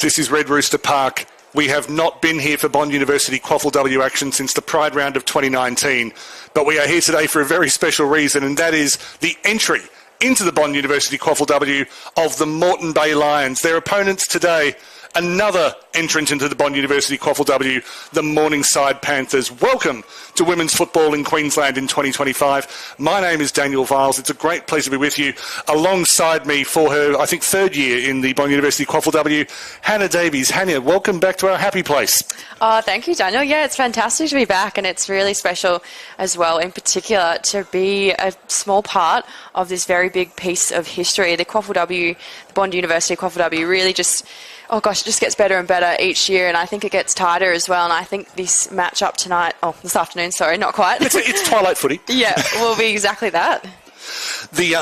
This is Red Rooster Park. We have not been here for Bond University QAFLW action since the Pride Round of 2019, but we are here today for a very special reason, and that is the entry into the Bond University QAFLW of the Moreton Bay Lions. Their opponents today, another entrant into the Bond University QAFLW, the Morningside Panthers. Welcome to women's football in Queensland in 2025. My name is Daniel Viles. It's a great pleasure to be with you. Alongside me for her, I think, third year in the Bond University QAFLW, Hannah Davies. Hannah, welcome back to our happy place. Oh, thank you, Daniel. Yeah, it's fantastic to be back, and it's really special as well, in particular, to be a small part of this very big piece of history. The QAFLW, the Bond University QAFLW, really just... oh gosh, it just gets better and better each year, and I think it gets tighter as well. And I think this match-up tonight, this afternoon, sorry, not quite. It's twilight footy. Yeah, will be exactly that.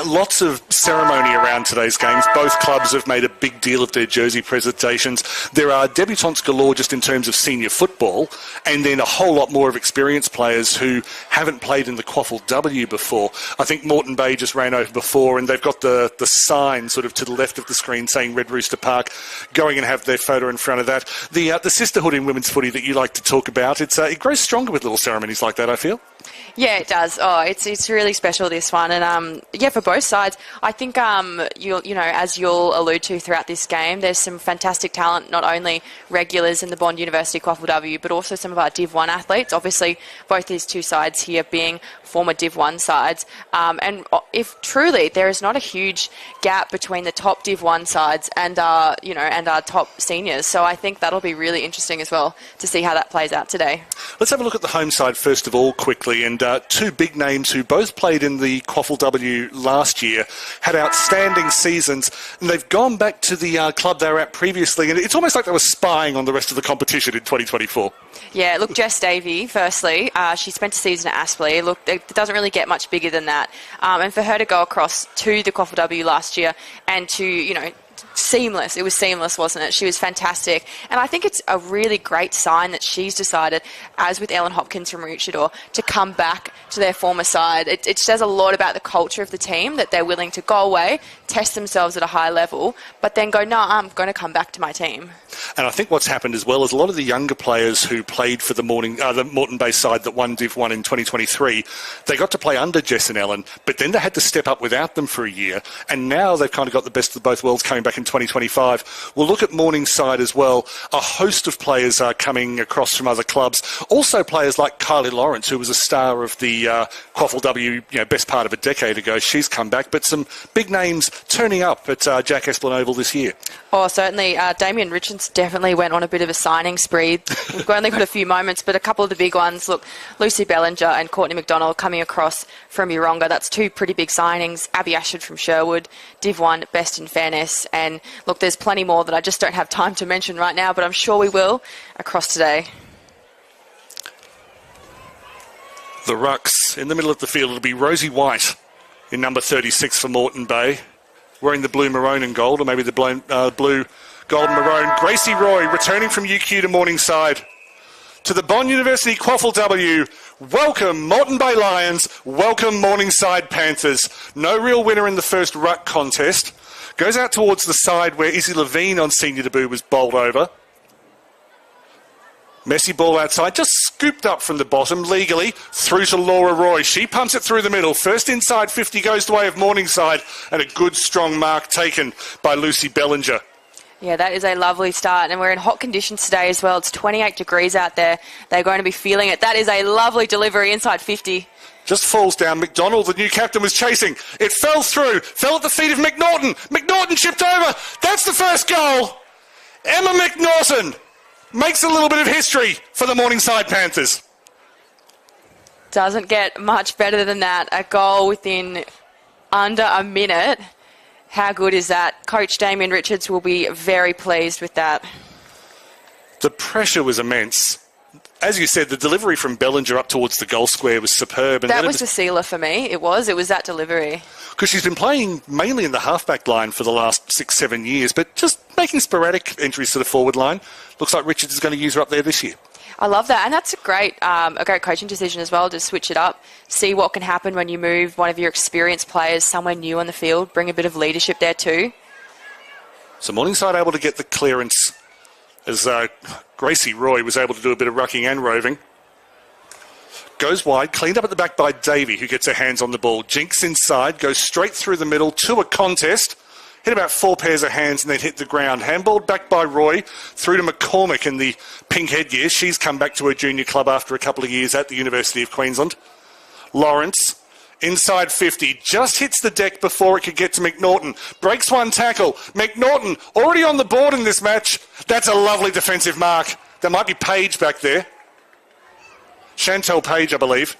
Lots of ceremony around today's games. Both clubs have made a big deal of their jersey presentations. There are debutantes galore just in terms of senior football, and then a whole lot more of experienced players who haven't played in the QAFLW before. I think Moreton Bay just ran over before, and they've got the sign sort of to the left of the screen saying Red Rooster Park, going and have their photo in front of that. The sisterhood in women's footy that you like to talk about, it grows stronger with little ceremonies like that, I feel. Yeah, it does. Oh, it's really special, this one. And, for both sides, I think, as you'll allude to throughout this game, there's some fantastic talent, not only regulars in the Bond University QAFLW, but also some of our Div 1 athletes. Obviously, both these two sides here being former Div 1 sides. And if truly there is not a huge gap between the top Div 1 sides and our top seniors. So I think that'll be really interesting as well to see how that plays out today. Let's have a look at the home side first of all quickly. And two big names who both played in the QAFLW last year, had outstanding seasons, and they've gone back to the club they were at previously, and it's almost like they were spying on the rest of the competition in 2024. Yeah, look, Jess Davey, firstly, she spent a season at Aspley. Look, it doesn't really get much bigger than that. And for her to go across to the QAFLW last year and to, seamless. It was seamless, wasn't it? She was fantastic. And I think it's a really great sign that she's decided, as with Ellen Hopkins from Maroochydore, to come back to their former side. It says a lot about the culture of the team, that they're willing to go away, test themselves at a high level, but then go, no, I'm going to come back to my team. And I think what's happened as well is a lot of the younger players who played for the Moreton Bay side that won Div 1 in 2023, they got to play under Jess and Ellen, but then they had to step up without them for a year, and now they've kind of got the best of both worlds coming back in 2025. We'll look at Morningside as well. A host of players are coming across from other clubs. Also players like Kylie Lawrence, who was a star of the QAFLW best part of a decade ago. She's come back, but some big names turning up at Jack Esplin Oval this year. Oh, certainly. Damien Richards definitely went on a bit of a signing spree. We've only got a few moments, but a couple of the big ones. Look, Lucy Bellinger and Courtney McDonald coming across from Yeronga. That's two pretty big signings. Abby Ashford from Sherwood, Div 1, best in fairness. And look, there's plenty more that I just don't have time to mention right now, but I'm sure we will across today. The rucks in the middle of the field. It'll be Rosie White in number 36 for Moreton Bay, wearing the blue, maroon and gold, or maybe the blue, gold and maroon. Gracie Roy returning from UQ to Morningside. To the Bond University QAFLW, welcome Moreton Bay Lions, welcome Morningside Panthers. No real winner in the first ruck contest. Goes out towards the side where Izzy Levine on senior debut was bowled over. Messy ball outside, just scooped up from the bottom legally through to Laura Roy. She pumps it through the middle. First inside 50 goes the way of Morningside, and a good strong mark taken by Lucy Bellinger. Yeah, that is a lovely start, and we're in hot conditions today as well. It's 28 degrees out there. They're going to be feeling it. That is a lovely delivery inside 50. Just falls down. McDonald, the new captain, was chasing. It fell through. Fell at the feet of McNaughton. McNaughton chipped over. That's the first goal. Emma McNaughton makes a little bit of history for the Morningside Panthers. Doesn't get much better than that. A goal within under a minute. How good is that? Coach Damien Richards will be very pleased with that. The pressure was immense. As you said, the delivery from Bellinger up towards the goal square was superb. And that was the sealer for me. It was that delivery. Because she's been playing mainly in the halfback line for the last 6-7 years, but just making sporadic entries to the forward line. Looks like Richards is going to use her up there this year. I love that, and that's a great coaching decision as well, to switch it up, see what can happen when you move one of your experienced players somewhere new on the field, bring a bit of leadership there too. So Morningside able to get the clearance as Gracie Roy was able to do a bit of rucking and roving. Goes wide, cleaned up at the back by Davey, who gets her hands on the ball. Jinx inside, goes straight through the middle to a contest. Hit about 4 pairs of hands and then hit the ground. Handballed back by Roy through to McCormick in the pink headgear. She's come back to her junior club after a couple of years at the University of Queensland. Lawrence, inside 50, just hits the deck before it could get to McNaughton. Breaks one tackle. McNaughton already on the board in this match. That's a lovely defensive mark. There might be Page back there. Chantel Page, I believe,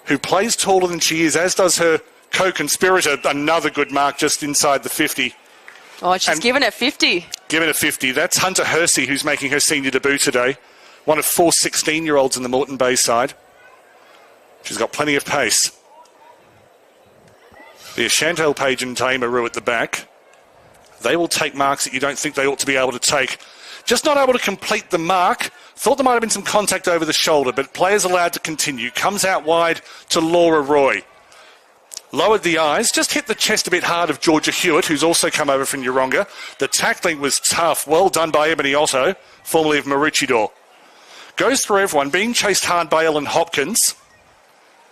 who plays taller than she is, as does her co-conspirator. Another good mark just inside the 50. Oh, she's given it 50. Given it 50. That's Hunter Hersey, who's making her senior debut today. One of 4 16-year-olds in the Moreton Bay side. She's got plenty of pace. There's Chantel Page and Tamaroo at the back. They will take marks that you don't think they ought to be able to take. Just not able to complete the mark. Thought there might have been some contact over the shoulder, but players allowed to continue. Comes out wide to Laura Roy. Lowered the eyes, just hit the chest a bit hard of Georgia Hewitt, who's also come over from Yeronga. The tackling was tough. Well done by Ebony Otto, formerly of Maroochydore. Goes through everyone, being chased hard by Ellen Hopkins.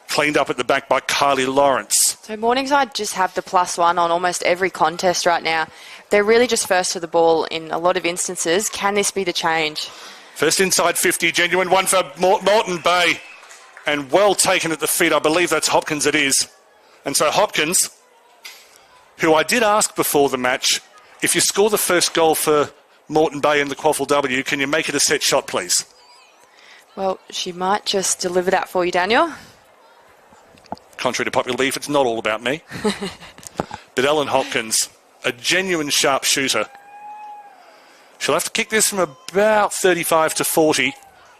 Cleaned up at the back by Kylie Lawrence. So Morningside just have the +1 on almost every contest right now. They're really just first to the ball in a lot of instances. Can this be the change? First inside 50, genuine one for Moreton Bay. And well taken at the feet. I believe that's Hopkins it is. And so Hopkins, who I did ask before the match, if you score the first goal for Moreton Bay in the QAFLW, can you make it a set shot, please? Well, she might just deliver that for you, Daniel. Contrary to popular belief, it's not all about me. But Ellen Hopkins, a genuine sharp shooter. She'll have to kick this from about 35 to 40,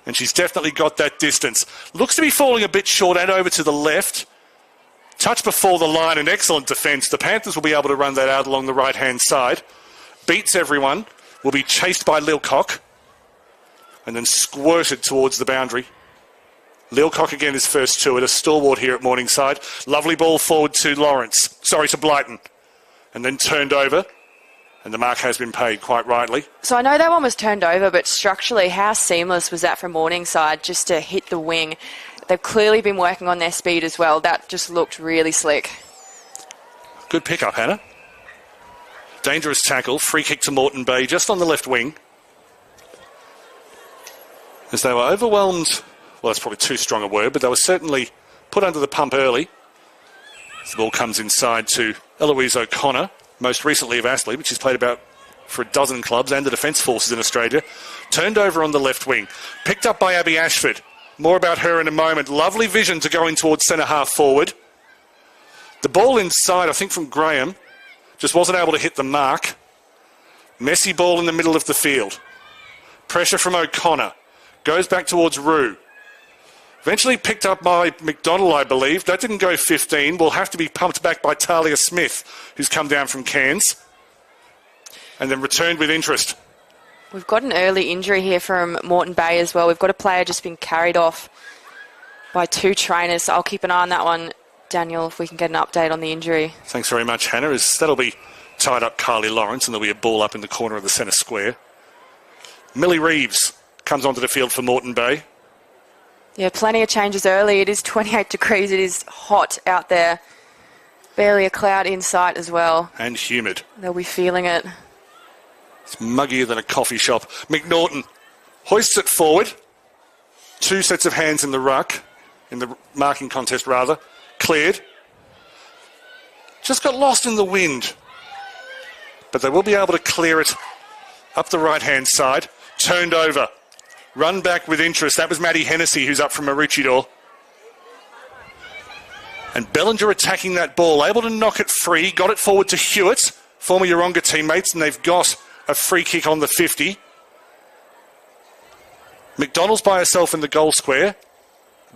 and she's definitely got that distance. Looks to be falling a bit short and over to the left. Touch before the line, an excellent defence. The Panthers will be able to run that out along the right-hand side. Beats everyone. Will be chased by Lilcock. And then squirted towards the boundary. Lilcock again is first to it. A stalwart here at Morningside. Lovely ball forward to Lawrence. Sorry, to Blyton. And then turned over. And the mark has been paid, quite rightly. So I know that one was turned over, but structurally, how seamless was that from Morningside just to hit the wing? They've clearly been working on their speed as well. That just looked really slick. Good pick-up, Hannah. Dangerous tackle. Free kick to Moreton Bay, just on the left wing. As they were overwhelmed, well, that's probably too strong a word, but they were certainly put under the pump early. As the ball comes inside to Eloise O'Connor, most recently of Astley, but she's played about for a dozen clubs and the Defence Forces in Australia. Turned over on the left wing. Picked up by Abby Ashford. More about her in a moment. Lovely vision to go in towards centre half forward. The ball inside, I think from Graham, just wasn't able to hit the mark. Messy ball in the middle of the field. Pressure from O'Connor. Goes back towards Rue. Eventually picked up by McDonald, I believe. That didn't go 15. Will have to be pumped back by Talia Smith, who's come down from Cairns. And then returned with interest. We've got an early injury here from Moreton Bay as well. We've got a player just been carried off by 2 trainers. So I'll keep an eye on that one, Daniel, if we can get an update on the injury. Thanks very much, Hannah. As that'll be tied up Kylie Lawrence, and there'll be a ball up in the corner of the centre square. Millie Reeves comes onto the field for Moreton Bay. Yeah, plenty of changes early. It is 28 degrees. It is hot out there. Barely a cloud in sight as well. And humid. They'll be feeling it. It's muggier than a coffee shop. McNaughton hoists it forward. 2 sets of hands in the ruck. In the marking contest, rather. Cleared. Just got lost in the wind. But they will be able to clear it up the right-hand side. Turned over. Run back with interest. That was Maddie Hennessy, who's up from Maroochydore. And Bellinger attacking that ball. Able to knock it free. Got it forward to Hewitt, former Yeronga teammates, and they've got a free kick on the 50. McDonald's by herself in the goal square.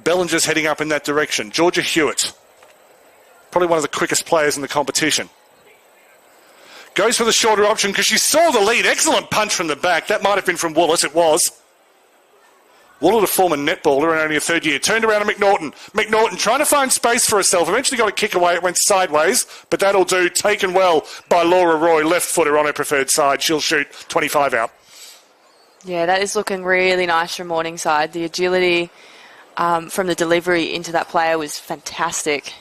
Bellinger's heading up in that direction. Georgia Hewitt, probably one of the quickest players in the competition. Goes for the shorter option because she saw the lead. Excellent punch from the back. That might have been from Wallace. It was. Wallace, a former netballer and only a third year. Turned around to McNaughton. McNaughton trying to find space for herself. Eventually got a kick away. It went sideways, but that'll do. Taken well by Laura Roy. Left footer on her preferred side. She'll shoot 25 out. Yeah, that is looking really nice from Morningside. The agility from the delivery into that player was fantastic.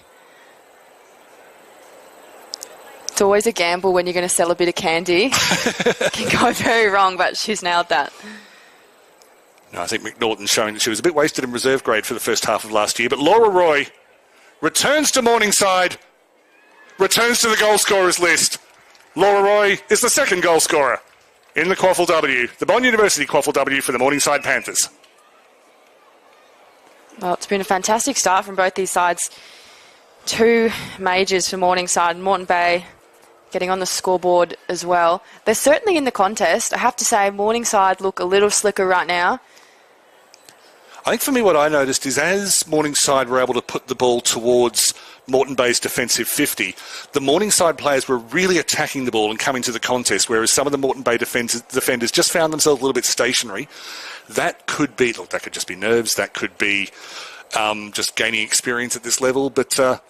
It's always a gamble when you're going to sell a bit of candy. It can go very wrong, but she's nailed that. No, I think McNaughton showing that she was a bit wasted in reserve grade for the first half of last year. But Laura Roy returns to Morningside, returns to the goal scorers list. Laura Roy is the second goal scorer in the QAFLW, the Bond University QAFLW for the Morningside Panthers. Well, it's been a fantastic start from both these sides. 2 majors for Morningside and Moreton Bay getting on the scoreboard as well. They're certainly in the contest. I have to say, Morningside look a little slicker right now. I think for me what I noticed is as Morningside were able to put the ball towards Moreton Bay's defensive 50, the Morningside players were really attacking the ball and coming to the contest, whereas some of the Moreton Bay defenders just found themselves a little bit stationary. That could be, look, that could just be nerves, that could be just gaining experience at this level, but the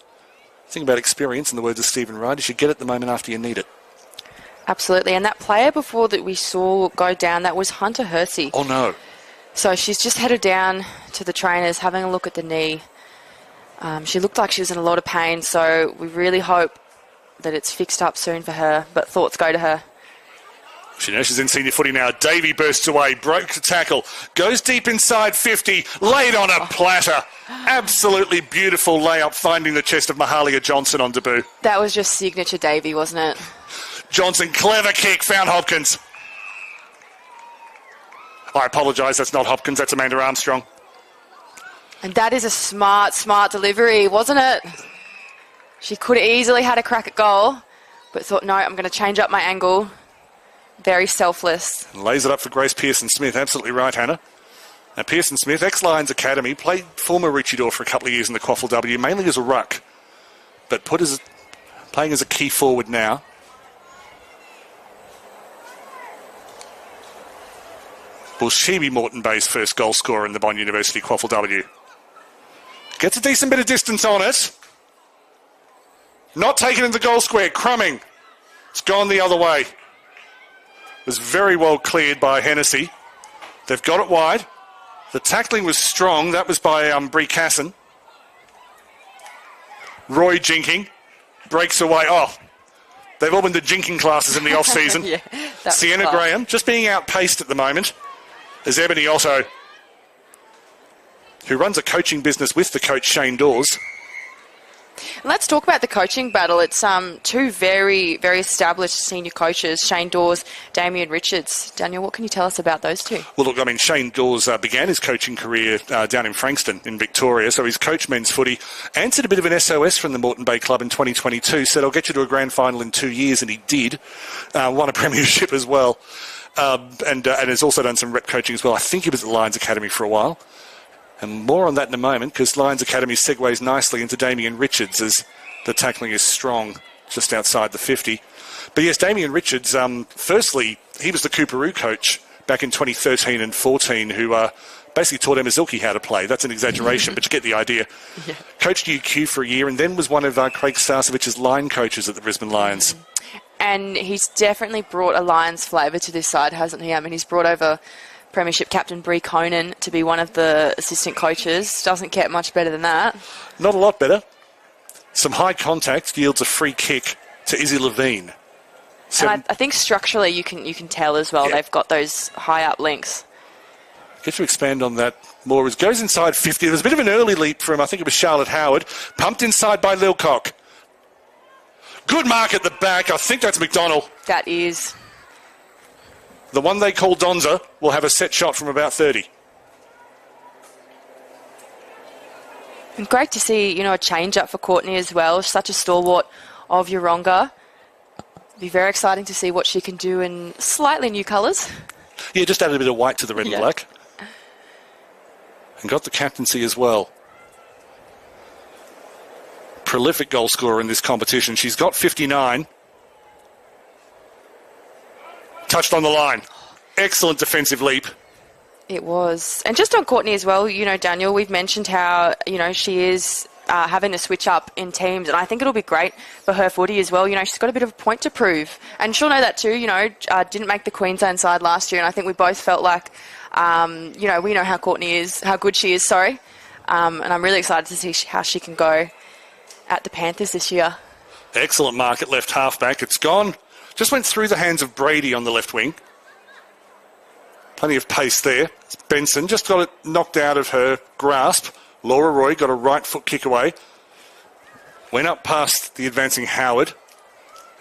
thing about experience, in the words of Stephen Wright, is you get it the moment after you need it. Absolutely, and that player before that we saw go down, that was Hunter Hersey. Oh no. So she's just headed down to the trainers, having a look at the knee. She looked like she was in a lot of pain, so we really hope that it's fixed up soon for her, but thoughts go to her. She knows she's in senior footy now. Davey bursts away, broke the tackle, goes deep inside 50, laid on a platter. Absolutely beautiful layup, finding the chest of Mahalia Johnson on debut. That was just signature Davey, wasn't it? Johnson, clever kick, found Hopkins. I apologise, that's not Hopkins, that's Amanda Armstrong. And that is a smart delivery, wasn't it? She could have easily had a crack at goal, but thought, no, I'm going to change up my angle. Very selfless. And lays it up for Grace Pearson-Smith. Absolutely right, Hannah. Now, Pearson-Smith, ex-Lions Academy, played former Richie for a couple of years in the QAFLW, mainly as a ruck, but playing as a key forward now. Will she be Moreton Bay's first goal scorer in the Bond University QAFLW? Gets a decent bit of distance on it. Not taken in the goal square. Crumming. It's gone the other way. Was very well cleared by Hennessy. They've got it wide. The tackling was strong. That was by Bree Casson. Roy jinking. Breaks away. Oh, they've all been to jinking classes in the off-season. Yeah, Sienna Graham just being outpaced at the moment. As Ebony Otto, who runs a coaching business with the coach Shane Dawes. Let's talk about the coaching battle. It's 2 very, very established senior coaches, Shane Dawes, Damien Richards. Daniel, what can you tell us about those 2? Well, look, I mean, Shane Dawes began his coaching career down in Frankston in Victoria, so he's coached men's footy. Answered a bit of an SOS from the Moreton Bay Club in 2022, said, I'll get you to a grand final in 2 years, and he did. Won a premiership as well, and has also done some rep coaching as well. I think he was at the Lions Academy for a while. And more on that in a moment, because Lions Academy segues nicely into Damien Richards as the tackling is strong just outside the 50. But yes, Damien Richards, firstly, he was the Cooperoo coach back in 2013 and 14 who basically taught Emma Zilke how to play. That's an exaggeration, but you get the idea. Yeah. Coached UQ for a year and then was one of Craig Starcevich's line coaches at the Brisbane Lions. And he's definitely brought a Lions flavour to this side, hasn't he? I mean, he's brought over Premiership captain Bree Conan to be one of the assistant coaches. Doesn't get much better than that. Not a lot better. Some high contact yields a free kick to Izzy Levine. And I think structurally you can tell as well. Yeah. They've got those high up links. Get to expand on that more. It goes inside 50. There was a bit of an early leap from, I think it was Charlotte Howard. Pumped inside by Lilcock. Good mark at the back. I think that's McDonald. That is. The one they call Donza will have a set shot from about 30. And great to see, a change up for Courtney as well. Such a stalwart of Yeronga. Be very exciting to see what she can do in slightly new colours. Yeah, just added a bit of white to the red and black. And got the captaincy as well. Prolific goal scorer in this competition. She's got 59. Touched on the line. Excellent defensive leap. It was. And just on Courtney as well, Daniel, we've mentioned how, she is having to switch up in teams, and I think it'll be great for her footy as well. You know, she's got a bit of a point to prove, and she'll know that too. You know, didn't make the Queensland side last year, and I think we both felt like, you know, we know how Courtney is, how good she is. And I'm really excited to see how she can go at the Panthers this year. Excellent mark at left halfback. It's gone. Just went through the hands of Brady on the left wing. Plenty of pace there. Benson just got it knocked out of her grasp. Laura Roy got a right foot kick away. Went up past the advancing Howard.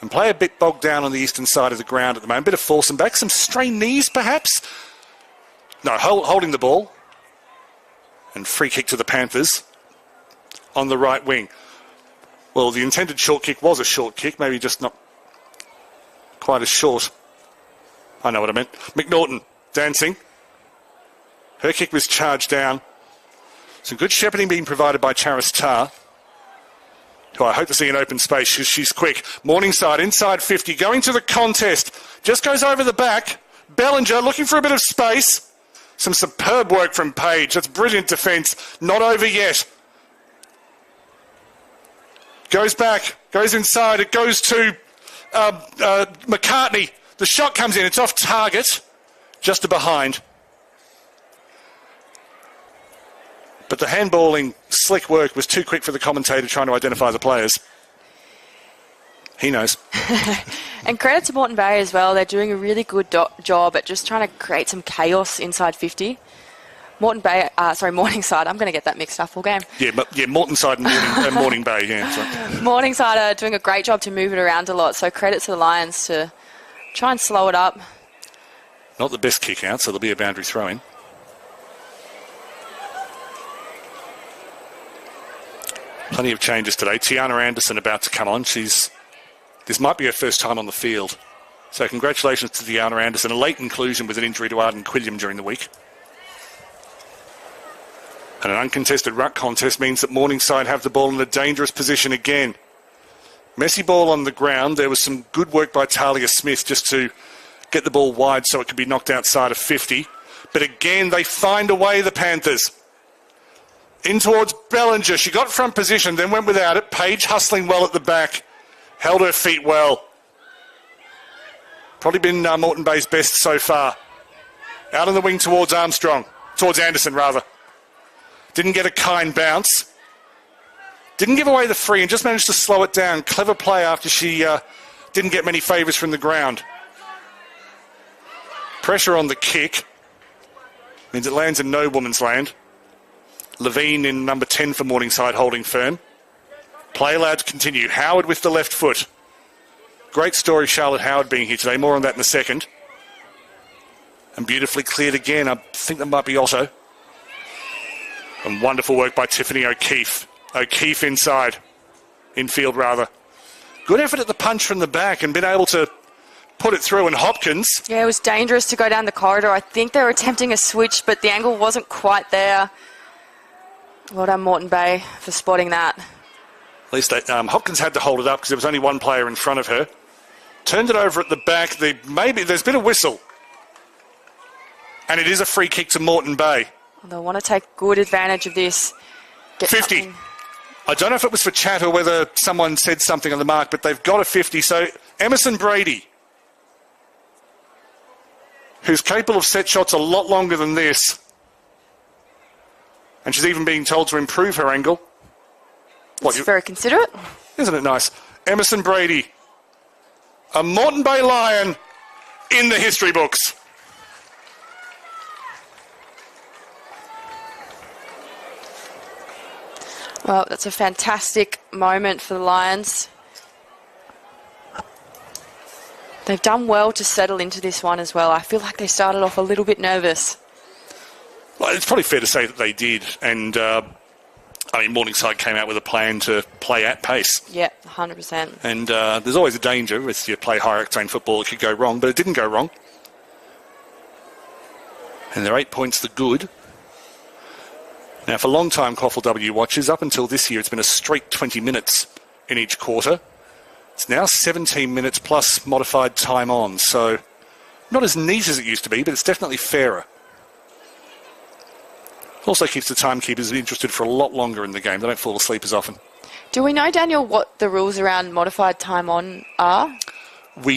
And play a bit bogged down on the eastern side of the ground at the moment. Bit of force and back. Some strained knees, perhaps. No, holding the ball. And free kick to the Panthers on the right wing. Well, the intended short kick was a short kick. Maybe just not quite as short. I know what I meant. McNaughton dancing. Her kick was charged down. Some good shepherding being provided by Charis Tarr, who I hope to see in open space. She's quick. Morningside inside 50, going to the contest. Just goes over the back. Bellinger looking for a bit of space. Some superb work from Page. That's brilliant defence. Not over yet. Goes back. Goes inside. It goes to McCartney. The shot comes in. It's off target. Just to behind. But the handballing slick work was too quick for the commentator trying to identify the players. He knows. And credit to Moreton Bay as well. They're doing a really good job at just trying to create some chaos inside 50. Morningside. I'm going to get that mixed up all game. Yeah, Morningside and Morning Bay. Yeah, sorry. Morningside are doing a great job to move it around a lot. So credit to the Lions to try and slow it up. Not the best kick out, so there'll be a boundary throw in. Plenty of changes today. Tiana Anderson about to come on. This might be her first time on the field. So congratulations to Tiana Anderson. A late inclusion with an injury to Arden Quilliam during the week. And an uncontested ruck contest means that Morningside have the ball in a dangerous position again. Messy ball on the ground. There was some good work by Talia Smith just to get the ball wide so it could be knocked outside of 50. But again, they find a way, the Panthers. In towards Bellinger. She got front position, then went without it. Page hustling well at the back. Held her feet well. Probably been Moreton Bay's best so far. Out on the wing towards Armstrong. Towards Anderson, rather. Didn't get a kind bounce. Didn't give away the free and just managed to slow it down. Clever play after she didn't get many favours from the ground. Pressure on the kick. Means it lands in no woman's land. Levine in number 10 for Morningside holding firm. Play allowed to continue. Howard with the left foot. Great story, Charlotte Howard being here today. More on that in a second. And beautifully cleared again. I think that might be Otto. And wonderful work by Tiffany O'Keefe. O'Keefe inside. Infield, rather. Good effort at the punch from the back and been able to put it through. And Hopkins. Yeah, it was dangerous to go down the corridor. I think they were attempting a switch, but the angle wasn't quite there. Well done, Moreton Bay, for spotting that. At least Hopkins had to hold it up because there was only one player in front of her. Turned it over at the back. There's been a whistle. And it is a free kick to Moreton Bay. They'll want to take good advantage of this. 50. Something. I don't know if it was for chat or whether someone said something on the mark, but they've got a 50. So Emerson Brady, who's capable of set shots a lot longer than this, and she's even being told to improve her angle. That's very considerate. Isn't it nice? Emerson Brady, a Moreton Bay Lion in the history books. Well, that's a fantastic moment for the Lions. They've done well to settle into this one as well. I feel like they started off a little bit nervous. Well, it's probably fair to say that they did. And, Morningside came out with a plan to play at pace. Yeah, 100%. And there's always a danger if you play high-octane football, it could go wrong. But it didn't go wrong. And they're 8 points the good. Now, for long-time QAFLW watchers, up until this year, it's been a straight 20 minutes in each quarter. It's now 17 minutes plus modified time on. So not as neat as it used to be, but it's definitely fairer. Also keeps the timekeepers interested for a lot longer in the game. They don't fall asleep as often. Do we know, Daniel, what the rules around modified time on are?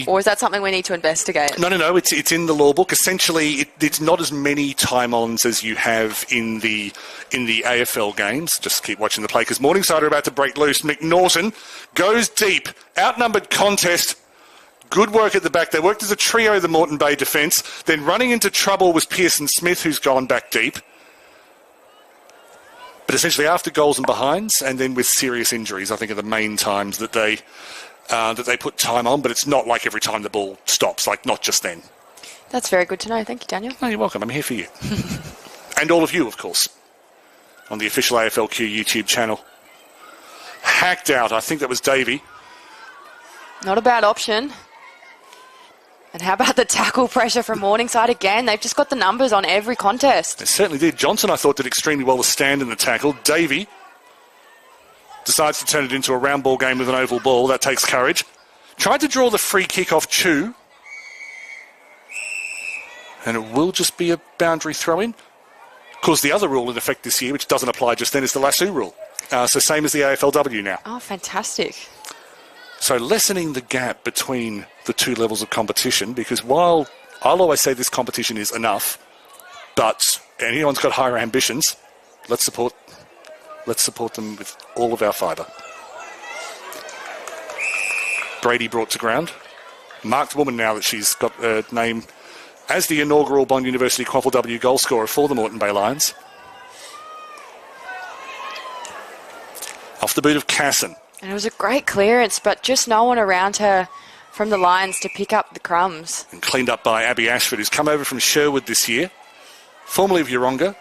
Or is that something we need to investigate? No. It's in the law book. Essentially, it's not as many time-ons as you have in the AFL games. Just keep watching the play because Morningside are about to break loose. McNaughton goes deep. Outnumbered contest. Good work at the back. They worked as a trio, the Moreton Bay defence. Then running into trouble was Pearson Smith, who's gone back deep. But essentially after goals and behinds, and then with serious injuries, I think are the main times that they put time on. But it's not like every time the ball stops, like not just then. That's very good to know. Thank you, Daniel. No, you're welcome. I'm here for you. And all of you, of course, on the official AFLQ YouTube channel. Hacked out. I think that was Davey. Not a bad option. And how about the tackle pressure from Morningside again? They've just got the numbers on every contest. They certainly did. Johnson, I thought, did extremely well to stand in the tackle. Davey decides to turn it into a round ball game with an oval ball. That takes courage. Tried to draw the free kick off Chu. And it will just be a boundary throw-in. Of course, the other rule in effect this year, which doesn't apply just then, is the lasso rule. So same as the AFLW now. Oh, fantastic. So lessening the gap between the two levels of competition, because while I'll always say this competition is enough, but anyone's got higher ambitions, let's support them with all of our fibre. Brady brought to ground. Marked woman now that she's got her name as the inaugural Bond University QAFLW goal scorer for the Moreton Bay Lions. Off the boot of Casson. And it was a great clearance, but just no one around her from the Lions to pick up the crumbs. And cleaned up by Abby Ashford, who's come over from Sherwood this year, formerly of Yeronga,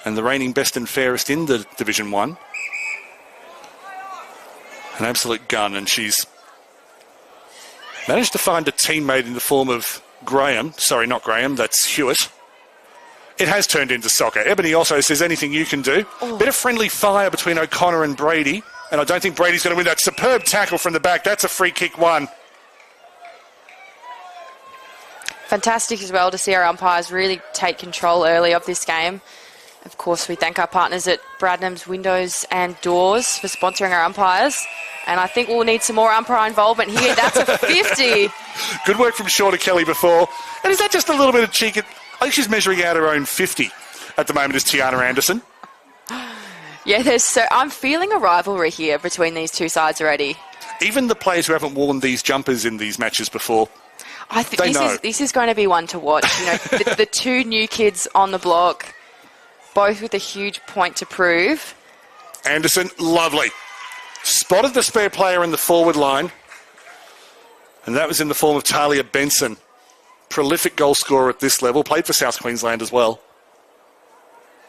and the reigning best and fairest in the Division 1. An absolute gun, and she's managed to find a teammate in the form of Graham. Sorry, not Graham, that's Hewitt. It has turned into soccer. Ebony also says anything you can do. Oh. Bit of friendly fire between O'Connor and Brady. And I don't think Brady's going to win that superb tackle from the back. That's a free kick one. Fantastic as well to see our umpires really take control early of this game. Of course, we thank our partners at Bradnam's Windows and Doors for sponsoring our umpires. And I think we'll need some more umpire involvement here. That's a 50. Good work from Shauna Kelly before. And is that just a little bit of cheek? I think she's measuring out her own 50 at the moment as Tiana Anderson. Yeah, I'm feeling a rivalry here between these two sides already. Even the players who haven't worn these jumpers in these matches before, I think this is going to be one to watch. You know, the two new kids on the block, both with a huge point to prove. Anderson, lovely. Spotted the spare player in the forward line, and that was in the form of Talia Benson. Prolific goal scorer at this level, played for South Queensland as well.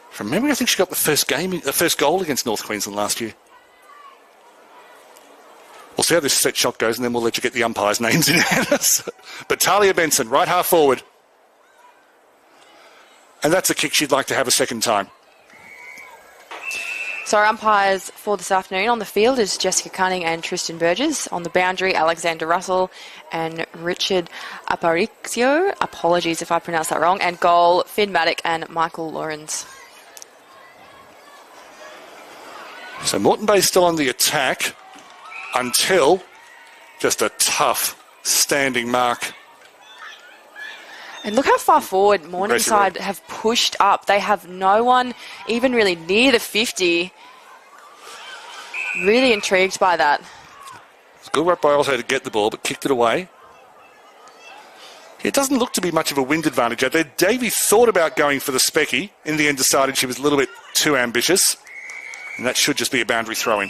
From memory, I think she got the first goal against North Queensland last year. We'll see how this set shot goes, and then we'll let you get the umpires' names in hand. But Talia Benson, right half forward. And that's a kick she'd like to have a second time. So our umpires for this afternoon on the field is Jessica Cunning and Tristan Burgess. On the boundary, Alexander Russell and Richard Aparicio. Apologies if I pronounced that wrong. And goal, Finn Maddock and Michael Lawrence. So Moreton Bay still on the attack until just a tough standing mark. And look how far forward Morningside have pushed up. They have no one even really near the 50. Really intrigued by that. It's good work by also to get the ball, but kicked it away. It doesn't look to be much of a wind advantage out there. Davey thought about going for the specky. In the end decided she was a little bit too ambitious. And that should just be a boundary throw-in.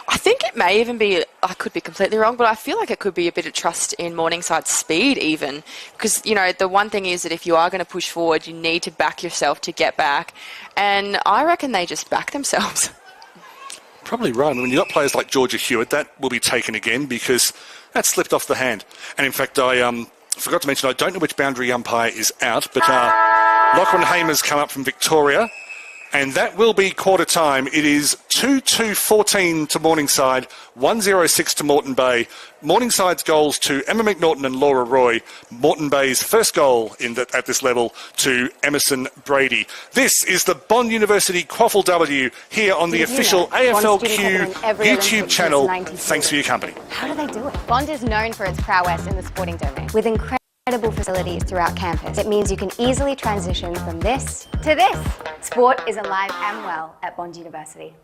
I think it may even be, I could be completely wrong, but I feel like it could be a bit of trust in Morningside's speed even. Because, you know, the one thing is that if you are going to push forward, you need to back yourself to get back. And I reckon they just back themselves. Probably right. I mean, when you've got players like Georgia Hewitt, that will be taken again because that slipped off the hand. And in fact, I forgot to mention, I don't know which boundary umpire is out, but Lachlan Hamer's come up from Victoria. And that will be quarter time. It is 2-2-14 to Morningside, 1-0-6 to Moreton Bay. Morningside's goals to Emma McNaughton and Laura Roy. Moreton Bay's first goal at this level to Emerson Brady. This is the Bond University QAFLW here on the official AFLQ YouTube channel. Thanks for your company. How do they do it? Bond is known for its prowess in the sporting domain. With incredible facilities throughout campus, it means you can easily transition from this to this. Sport is alive and well at Bond University.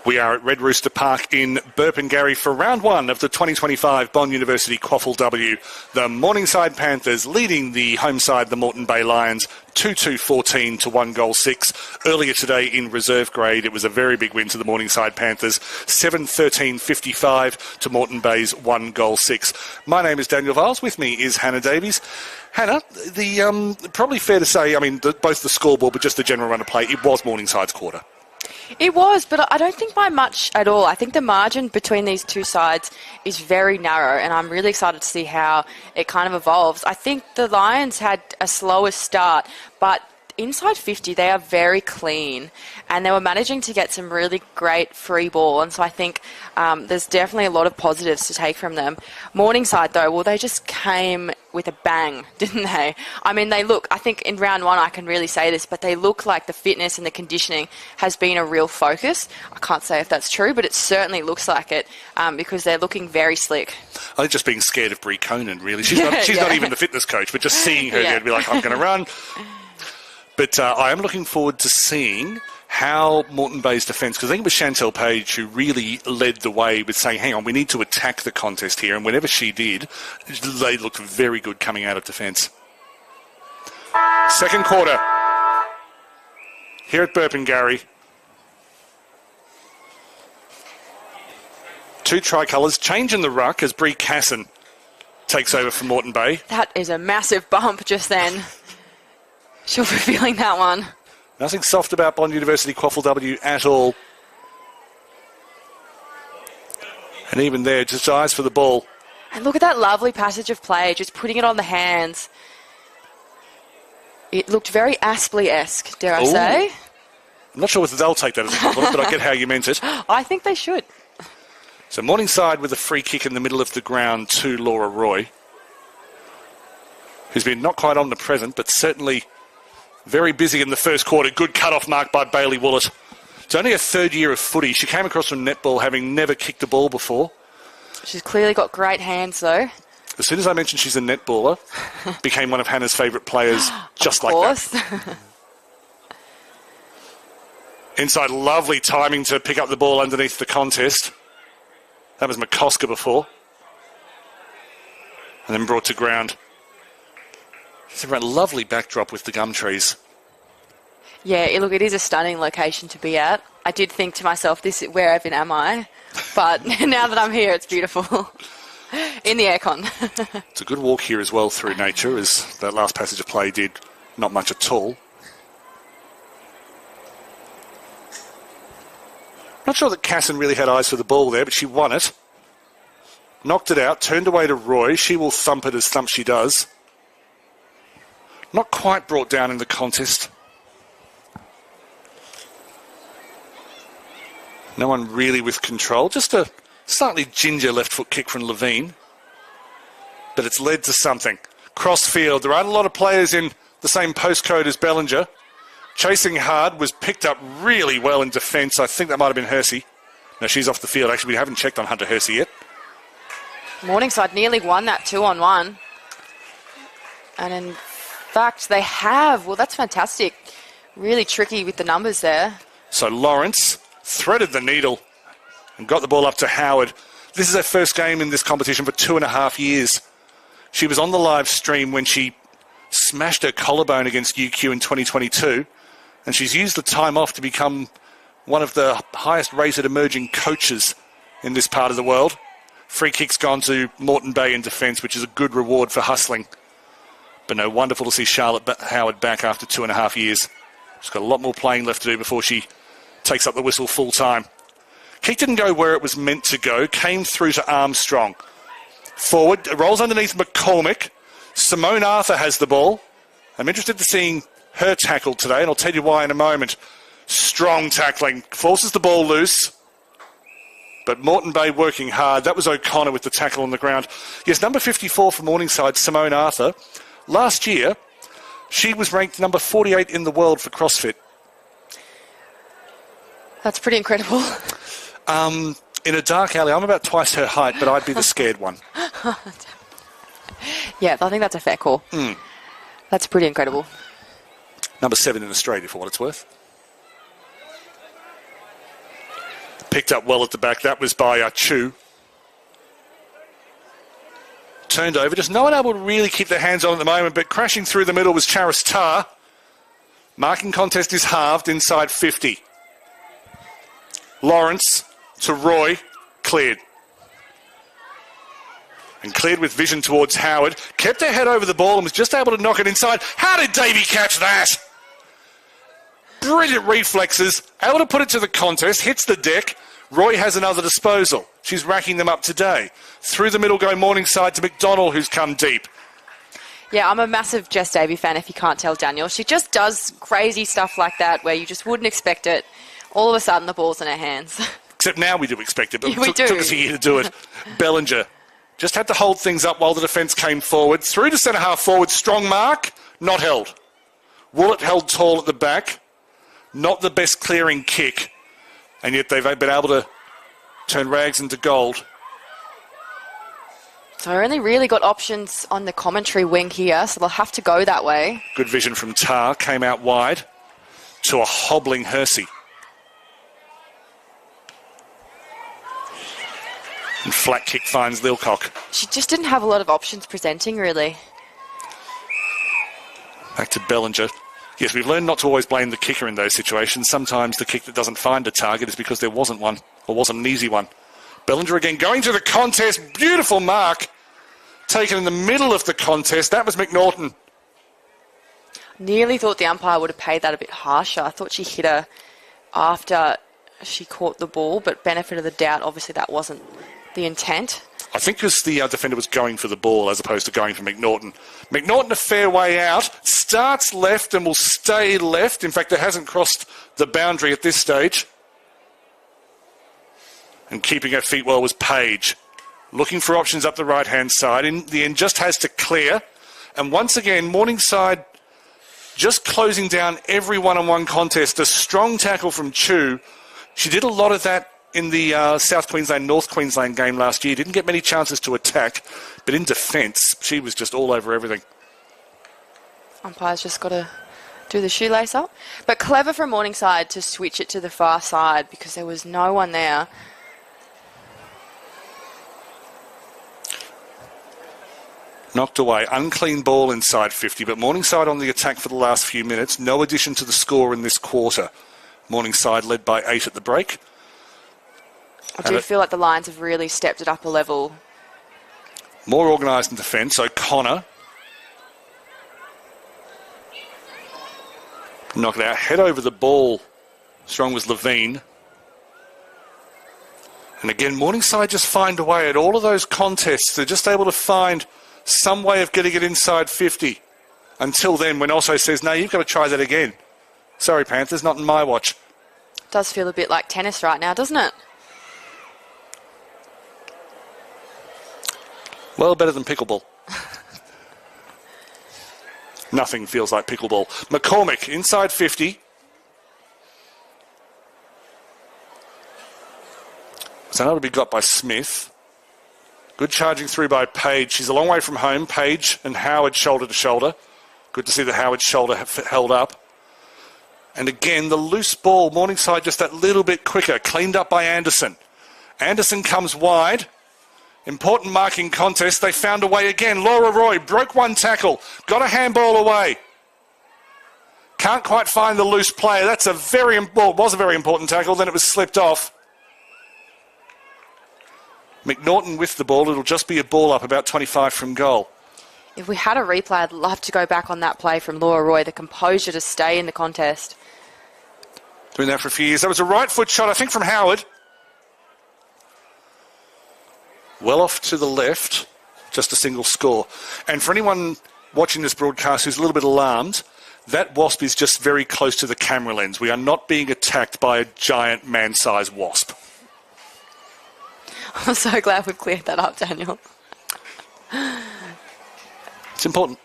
We are at Red Rooster Park in Burpengary for round one of the 2025 Bond University QAFLW. The Morningside Panthers leading the home side, the Moreton Bay Lions, 2-2-14 to 1-6. Earlier today in reserve grade, it was a very big win to the Morningside Panthers, 7-13-55 to Moreton Bay's 1-6. My name is Daniel Viles. With me is Hannah Davies. Hannah, probably fair to say, both the scoreboard but just the general run of play, it was Morningside's quarter. It was, but I don't think by much at all. I think the margin between these two sides is very narrow, and I'm really excited to see how it kind of evolves. I think the Lions had a slower start, but inside 50, they are very clean, and they were managing to get some really great free ball, and so I think there's definitely a lot of positives to take from them. Morningside, though, well, they just came with a bang, didn't they? I think in round one, I can really say this, but they look like the fitness and the conditioning has been a real focus. I can't say if that's true, but it certainly looks like it because they're looking very slick. I think just being scared of Brie Conan, really. She's not even the fitness coach, but just seeing her there to be like, I'm going to run. But I am looking forward to seeing how Moreton Bay's defence, because I think it was Chantel Page who really led the way with saying, hang on, we need to attack the contest here. And whenever she did, they looked very good coming out of defence. Second quarter here at Burpengary. Two tricolours, change in the ruck as Brie Casson takes over from Moreton Bay. That is a massive bump just then. She'll be feeling that one. Nothing soft about Bond University QAFLW at all. And even there, just eyes for the ball. And look at that lovely passage of play, just putting it on the hands. It looked very Aspley-esque, dare I say. I'm not sure whether they'll take that as a compliment, but I get how you meant it. I think they should. So Morningside with a free kick in the middle of the ground to Laura Roy, who's been not quite omnipresent, but certainly very busy in the first quarter. Good cut-off mark by Bailey Woolett. It's only her third year of footy. She came across from netball having never kicked a ball before. She's clearly got great hands, though. As soon as I mentioned she's a netballer, became one of Hannah's favourite players, just like that. Inside, lovely timing to pick up the ball underneath the contest. That was McCosker before. And then brought to ground. It's a lovely backdrop with the gum trees. Yeah, look, it is a stunning location to be at. I did think to myself, where even am I? But now that I'm here, it's beautiful. In the aircon. It's a good walk here as well through nature, as that last passage of play did not much at all. Not sure that Casson really had eyes for the ball there, but she won it. Knocked it out, turned away to Roy. She will thump it as thump she does. Not quite brought down in the contest. No one really with control. Just a slightly ginger left foot kick from Levine. But it's led to something. Crossfield. There aren't a lot of players in the same postcode as Bellinger. Chasing hard, was picked up really well in defence. I think that might have been Hersey. No, she's off the field. Actually, we haven't checked on Hunter Hersey yet. Morningside nearly won that 2-on-1. And in fact, they have. Well, that's fantastic. Really tricky with the numbers there. So Lawrence threaded the needle and got the ball up to Howard. This is her first game in this competition for 2.5 years. She was on the live stream when she smashed her collarbone against UQ in 2022, and she's used the time off to become one of the highest rated emerging coaches in this part of the world. Free kick's gone to Moreton Bay in defence, which is a good reward for hustling. But no, wonderful to see Charlotte Howard back after 2.5 years. She's got a lot more playing left to do before she takes up the whistle full time. Kick didn't go where it was meant to go. Came through to Armstrong. Forward, rolls underneath McCormick. Simone Arthur has the ball. I'm interested in seeing her tackle today, and I'll tell you why in a moment. Strong tackling. Forces the ball loose. But Moreton Bay working hard. That was O'Connor with the tackle on the ground. Yes, number 54 for Morningside, Simone Arthur. Last year, she was ranked number 48 in the world for CrossFit. That's pretty incredible. In a dark alley, I'm about twice her height, but I'd be the scared one. Yeah, I think that's a fair call. That's pretty incredible. Number 7 in Australia, for what it's worth. Picked up well at the back. That was by Chu. Turned over. Just no one able to really keep their hands on at the moment, but crashing through the middle was Charis Tar. Marking contest is halved inside 50. Lawrence to Roy. Cleared. And cleared with vision towards Howard. Kept her head over the ball and was just able to knock it inside. How did Davey catch that? Brilliant reflexes. Able to put it to the contest. Hits the deck. Roy has another disposal. She's racking them up today. Through the middle go Morningside to McDonald, who's come deep. Yeah, I'm a massive Jess Davey fan, if you can't tell, Daniel. She just does crazy stuff like that where you just wouldn't expect it. All of a sudden, the ball's in her hands. Except now we do expect it, but We it took us a year to do it. Bellinger just had to hold things up while the defence came forward. Through to centre-half forward, strong mark, not held. Willett held tall at the back. Not the best clearing kick. And yet they've been able to turn rags into gold. So I only really got options on the commentary wing here, so they'll have to go that way. Good vision from Tar. Came out wide to a hobbling Hersey. And flat kick finds Lilcock. She just didn't have a lot of options presenting, really. Back to Bellinger. Yes, we've learned not to always blame the kicker in those situations. Sometimes the kick that doesn't find a target is because there wasn't one, or wasn't an easy one. Bellinger again going to the contest. Beautiful mark. Taken in the middle of the contest. That was McNaughton. Nearly thought the umpire would have paid that a bit harsher. I thought she hit her after she caught the ball, but benefit of the doubt, obviously that wasn't the intent. I think because the defender was going for the ball as opposed to going for McNaughton. McNaughton a fair way out. Starts left and will stay left. In fact, it hasn't crossed the boundary at this stage. And keeping her feet well was Page. Looking for options up the right-hand side. In the end, just has to clear. And once again, Morningside just closing down every one-on-one contest. A strong tackle from Chu. She did a lot of that in the South Queensland, North Queensland game last year. Didn't get many chances to attack, but in defence, she was just all over everything. Umpire's just got to do the shoelace up. But clever from Morningside to switch it to the far side because there was no one there. Knocked away. Unclean ball inside 50, but Morningside on the attack for the last few minutes. No addition to the score in this quarter. Morningside led by 8 at the break. I do feel like the Lions have really stepped it up a level. More organised in defence. O'Connor. Knock it out. Head over the ball. Strong was Levine. And again, Morningside just find a way at all of those contests. They're just able to find some way of getting it inside 50. Until then, when Osso says, no, you've got to try that again. Sorry, Panthers, not in my watch. Does feel a bit like tennis right now, doesn't it? Well, better than pickleball. Nothing feels like pickleball. McCormick, inside 50. So now to be got by Smith. Good charging through by Page. She's a long way from home. Page and Howard shoulder to shoulder. Good to see the Howard shoulder held up. And again, the loose ball. Morningside just that little bit quicker. Cleaned up by Anderson. Anderson comes wide. Important marking contest. They found a way again. Laura Roy broke one tackle. Got a handball away. Can't quite find the loose player. That's a very, well, it was a very important tackle. Then it was slipped off. McNaughton with the ball. It'll just be a ball up about 25 from goal. If we had a replay, I'd love to go back on that play from Laura Roy. The composure to stay in the contest. Doing that for a few years. That was a right foot shot, I think, from Howard. Well off to the left, just a single score. And for anyone watching this broadcast who's a little bit alarmed, that wasp is just very close to the camera lens. We are not being attacked by a giant man-sized wasp. I'm so glad we've cleared that up, Daniel. It's important.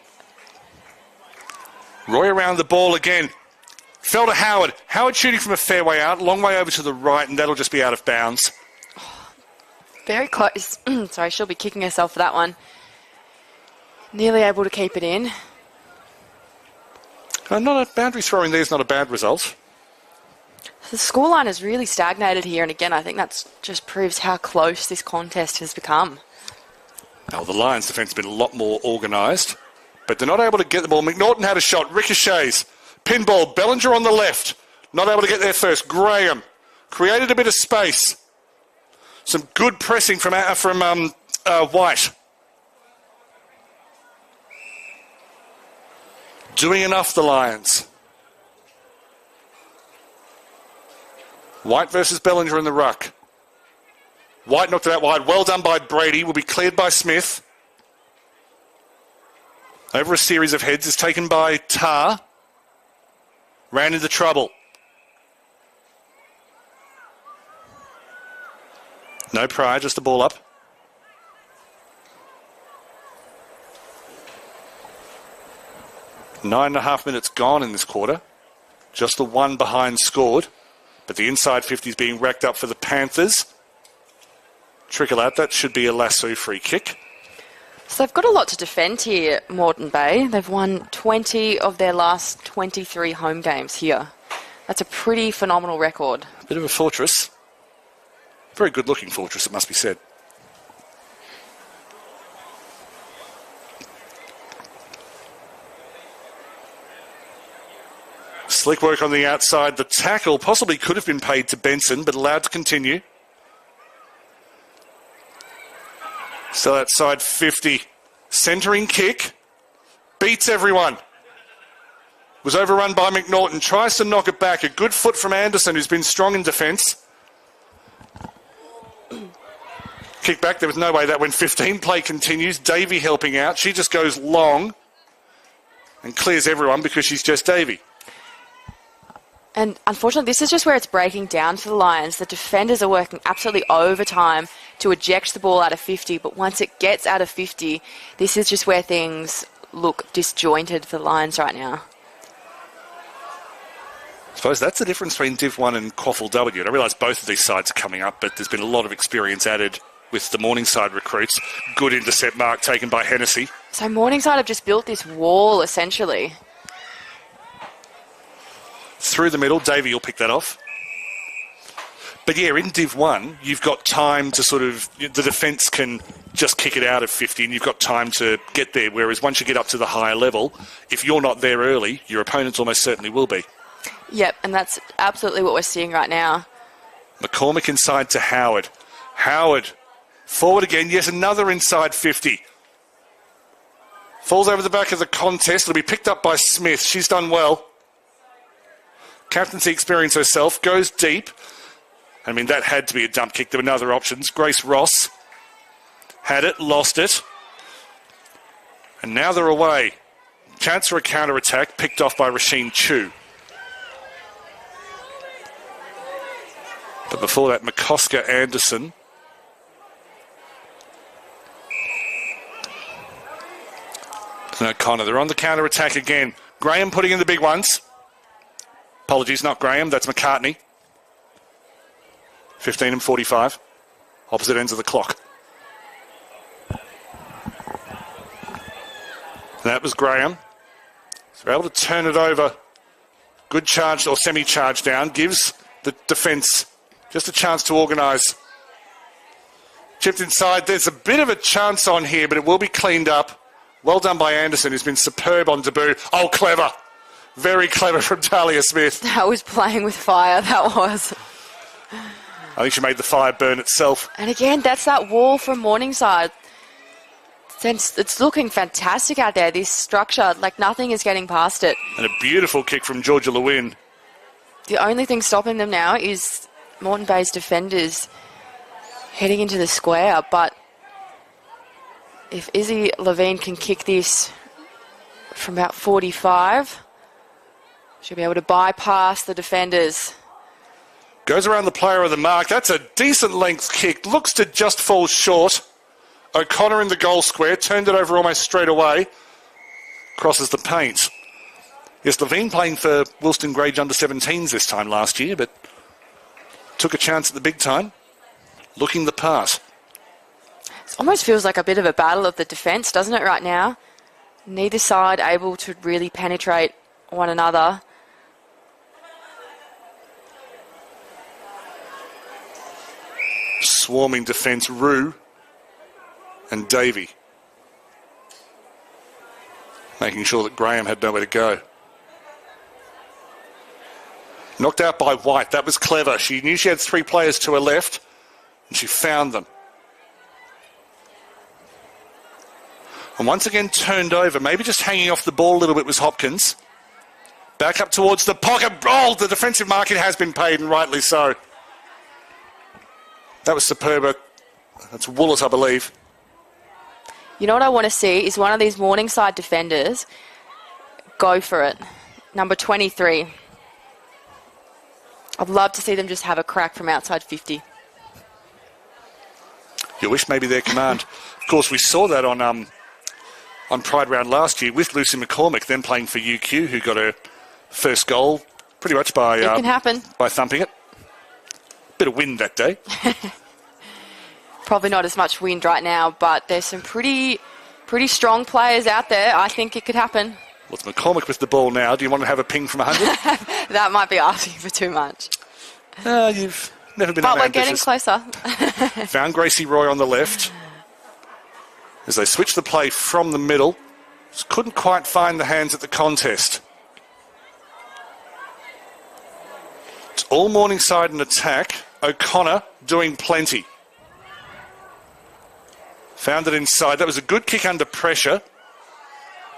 Roy around the ball again. Fell to Howard. Howard shooting from a fair way out, long way over to the right, and that'll just be out of bounds. Very close. Sorry, she'll be kicking herself for that one. Nearly able to keep it in. Not a boundary throwing there is not a bad result. The scoreline has really stagnated here, and again, I think that just proves how close this contest has become. Now, the Lions' defence has been a lot more organised, but they're not able to get the ball. McNaughton had a shot, ricochets, pinball, Bellinger on the left, not able to get there first. Graham created a bit of space. Some good pressing from White. Doing enough, the Lions. White versus Bellinger in the ruck. White knocked it out wide. Well done by Brady. Will be cleared by Smith. Over a series of heads is taken by Tar. Ran into trouble. No Pryor, just the ball up. Nine and a half minutes gone in this quarter. Just the one behind scored. But the inside 50 is being racked up for the Panthers. Trickle out, that should be a lasso free kick. So they've got a lot to defend here, Moreton Bay. They've won 20 of their last 23 home games here. That's a pretty phenomenal record. A bit of a fortress. Very good looking fortress, it must be said. Slick work on the outside. The tackle possibly could have been paid to Benson, but allowed to continue. Still outside 50. Centering kick. Beats everyone. Was overrun by McNaughton. Tries to knock it back. A good foot from Anderson, who's been strong in defence. Kick back. There was no way that went 15. Play continues. Davey helping out. She just goes long and clears everyone because she's just Davey. And unfortunately, this is just where it's breaking down for the Lions. The defenders are working absolutely overtime to eject the ball out of 50, but once it gets out of 50, this is just where things look disjointed for the Lions right now. I suppose that's the difference between Div 1 and QAFLW. And I realise both of these sides are coming up, but there's been a lot of experience added with the Morningside recruits. Good intercept mark taken by Hennessy. So Morningside have just built this wall, essentially. Through the middle, Davey will pick that off. But yeah, in Div 1, you've got time to sort of, the defence can just kick it out of 50 and you've got time to get there. Whereas once you get up to the higher level, if you're not there early, your opponents almost certainly will be. Yep, and that's absolutely what we're seeing right now. McCormick inside to Howard. Howard, forward again, yes, another inside 50. Falls over the back of the contest. It'll be picked up by Smith. She's done well. Captaincy experience herself, goes deep. I mean, that had to be a dump kick. There were no other options. Grace Ross had it, lost it. And now they're away. Chance for a counter-attack, picked off by Rasheen Chu. But before that, McCosker Anderson. And O'Connor, they're on the counter-attack again. Graham putting in the big ones. Apologies, not Graham, that's McCartney. 15 and 45. Opposite ends of the clock. And that was Graham. So they're able to turn it over. Good charge or semi-charge down. Gives the defence just a chance to organise. Chipped inside. There's a bit of a chance on here, but it will be cleaned up. Well done by Anderson, who's been superb on debut. Oh, clever. Very clever from Talia Smith. That was playing with fire, that was. I think she made the fire burn itself. And again, that's that wall from Morningside. It's looking fantastic out there, this structure. Like, nothing is getting past it. And a beautiful kick from Georgia Lewin. The only thing stopping them now is Moreton Bay's defenders heading into the square. But if Izzy Levine can kick this from about 45... she'll be able to bypass the defenders. Goes around the player of the mark. That's a decent length kick. Looks to just fall short. O'Connor in the goal square. Turned it over almost straight away. Crosses the paint. Yes, Levine playing for Wilston Grange under-17s this time last year, but took a chance at the big time. Looking the part. It almost feels like a bit of a battle of the defence, doesn't it, right now? Neither side able to really penetrate one another. swarming defence, Rue and Davey. Making sure that Graham had nowhere to go. Knocked out by White. That was clever. She knew she had 3 players to her left, and she found them. And once again turned over, maybe just hanging off the ball a little bit was Hopkins. Back up towards the pocket. Oh, the defensive marking has been paid, and rightly so. That was superb. That's Woolers, I believe. You know what I want to see is one of these Morningside defenders go for it. Number 23. I'd love to see them just have a crack from outside 50. You wish maybe their command. Of course, we saw that on Pride Round last year with Lucy McCormick, then playing for UQ, who got her first goal pretty much by It can happen. By thumping it. Bit of wind that day. Probably not as much wind right now, but there's some pretty strong players out there. I think it could happen. Well, it's McCormick with the ball now. Do you want to have a ping from 100? That might be asking for too much. You've never been But that we're getting ambitious. closer. Found Gracie Roy on the left. As they switch the play from the middle. Just couldn't quite find the hands at the contest. It's all Morningside in attack. O'Connor doing plenty. Found it inside. That was a good kick under pressure.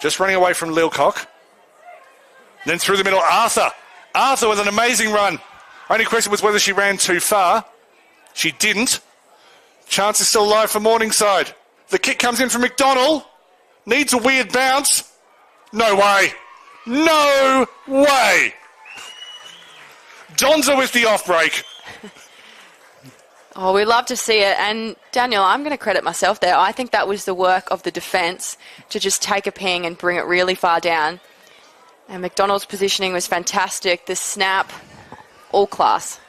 Just running away from Lilcock. Then through the middle, Arthur. Arthur with an amazing run. Only question was whether she ran too far. She didn't. Chance is still alive for Morningside. The kick comes in from McDonald. Needs a weird bounce. No way. No way. Donza with the off-break. Oh, we love to see it. And, Daniel, I'm going to credit myself there. I think that was the work of the defence to just take a ping and bring it really far down. And McDonald's positioning was fantastic. The snap, all class.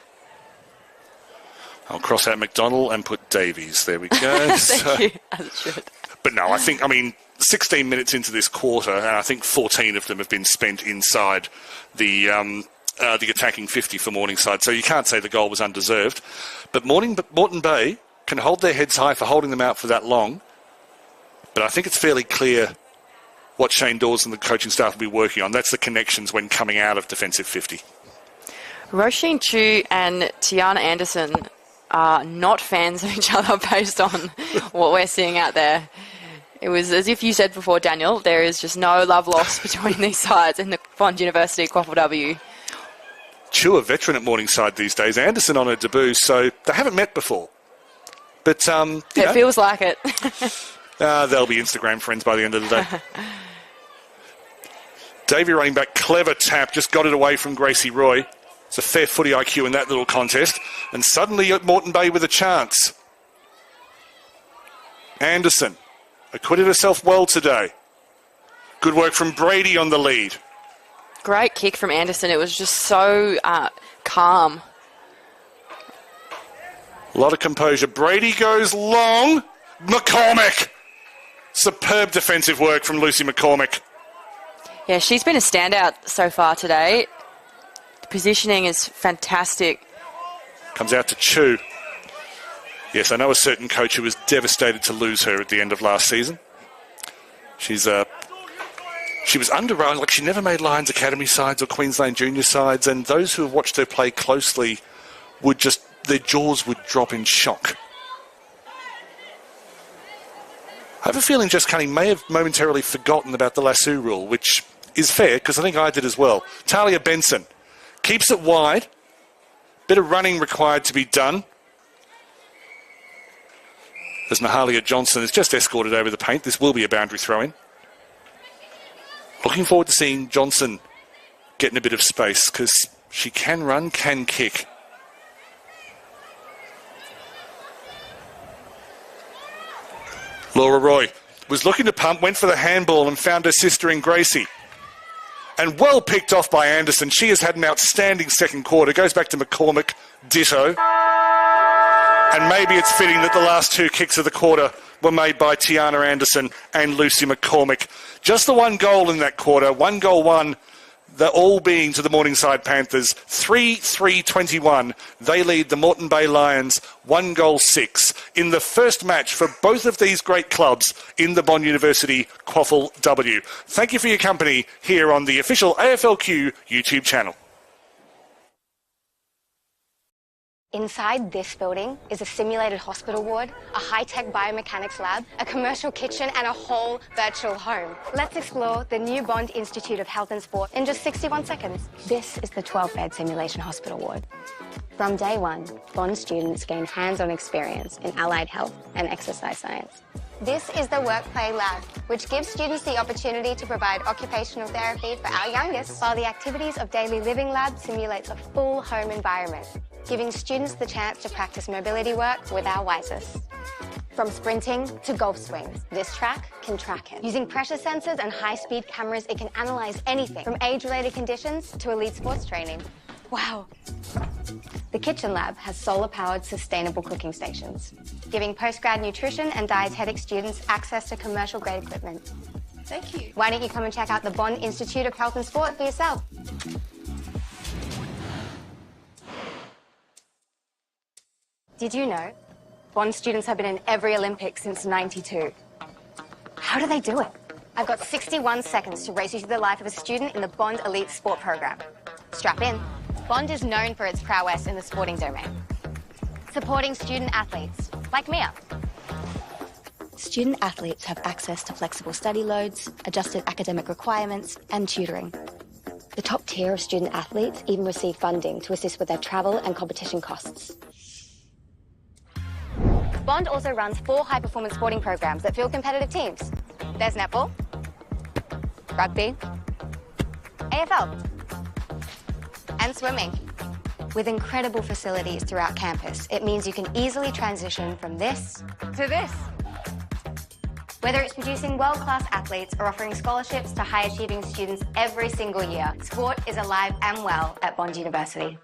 I'll cross out McDonald and put Davies. There we go. Thank you, as it should. But no, I mean, 16 minutes into this quarter, and I think 14 of them have been spent inside the attacking 50 for Morningside. So you can't say the goal was undeserved. But Moreton Bay can hold their heads high for holding them out for that long. But I think it's fairly clear what Shane Dawes and the coaching staff will be working on. That's the connections when coming out of defensive 50. Roisin Chu and Tiana Anderson are not fans of each other based on what we're seeing out there. It was as if you said before, Daniel, there is just no love lost between these sides in the Bond University QAFLW. Chu, a veteran at Morningside these days. Anderson on her debut, so they haven't met before. But, it feels like it. they'll be Instagram friends by the end of the day. Davey running back, clever tap, just got it away from Gracie Roy. It's a fair footy IQ in that little contest. And suddenly Moreton Bay with a chance. Anderson acquitted herself well today. Good work from Brady on the lead. Great kick from Anderson. It was just so calm. A lot of composure. Brady goes long. McCormick. Superb defensive work from Lucy McCormick. Yeah, she's been a standout so far today. The positioning is fantastic. Comes out to Chu. Yes, I know a certain coach who was devastated to lose her at the end of last season. She was underrun, like she never made Lions Academy sides or Queensland Junior sides, and those who have watched her play closely would just, their jaws would drop in shock. I have a feeling Jess Cunning may have momentarily forgotten about the lasso rule, which is fair, because I think I did as well. Talia Benson keeps it wide. Bit of running required to be done. As Mahalia Johnson is just escorted over the paint. This will be a boundary throw-in. Looking forward to seeing Johnson getting a bit of space, because she can run, can kick. Laura Roy was looking to pump, went for the handball and found her sister in Gracie. And well picked off by Anderson. She has had an outstanding second quarter. Goes back to McCormick, ditto. And maybe it's fitting that the last two kicks of the quarter were made by Tiana Anderson and Lucy McCormick. Just the one goal in that quarter. One goal won the all being to the Morningside Panthers, 3-3-21. They lead the Moreton Bay Lions 1-6 in the first match for both of these great clubs in the Bond University QAFLW. Thank you for your company here on the official AFLQ YouTube channel. Inside this building is a simulated hospital ward, a high-tech biomechanics lab, a commercial kitchen, and a whole virtual home. Let's explore the new Bond Institute of Health and Sport in just 61 seconds. This is the 12-bed simulation hospital ward. From day one, Bond students gain hands-on experience in allied health and exercise science. This is the Work Play Lab, which gives students the opportunity to provide occupational therapy for our youngest, while the Activities of Daily Living Lab simulates a full home environment, giving students the chance to practice mobility work with our wisest. From sprinting to golf swings, this track can track it. Using pressure sensors and high-speed cameras, it can analyze anything from age-related conditions to elite sports training. Wow. The Kitchen Lab has solar-powered sustainable cooking stations, giving postgrad nutrition and dietetic students access to commercial-grade equipment. Thank you. Why don't you come and check out the Bond Institute of Health and Sport for yourself? Did you know Bond students have been in every Olympics since '92? How do they do it? I've got 61 seconds to race you through the life of a student in the Bond Elite Sport program. Strap in. Bond is known for its prowess in the sporting domain, supporting student athletes like Mia. Student athletes have access to flexible study loads, adjusted academic requirements, and tutoring. The top tier of student athletes even receive funding to assist with their travel and competition costs. Bond also runs 4 high-performance sporting programs that field competitive teams. There's netball, rugby, AFL, and swimming. With incredible facilities throughout campus, it means you can easily transition from this to this. Whether it's producing world-class athletes or offering scholarships to high-achieving students every single year, sport is alive and well at Bond University.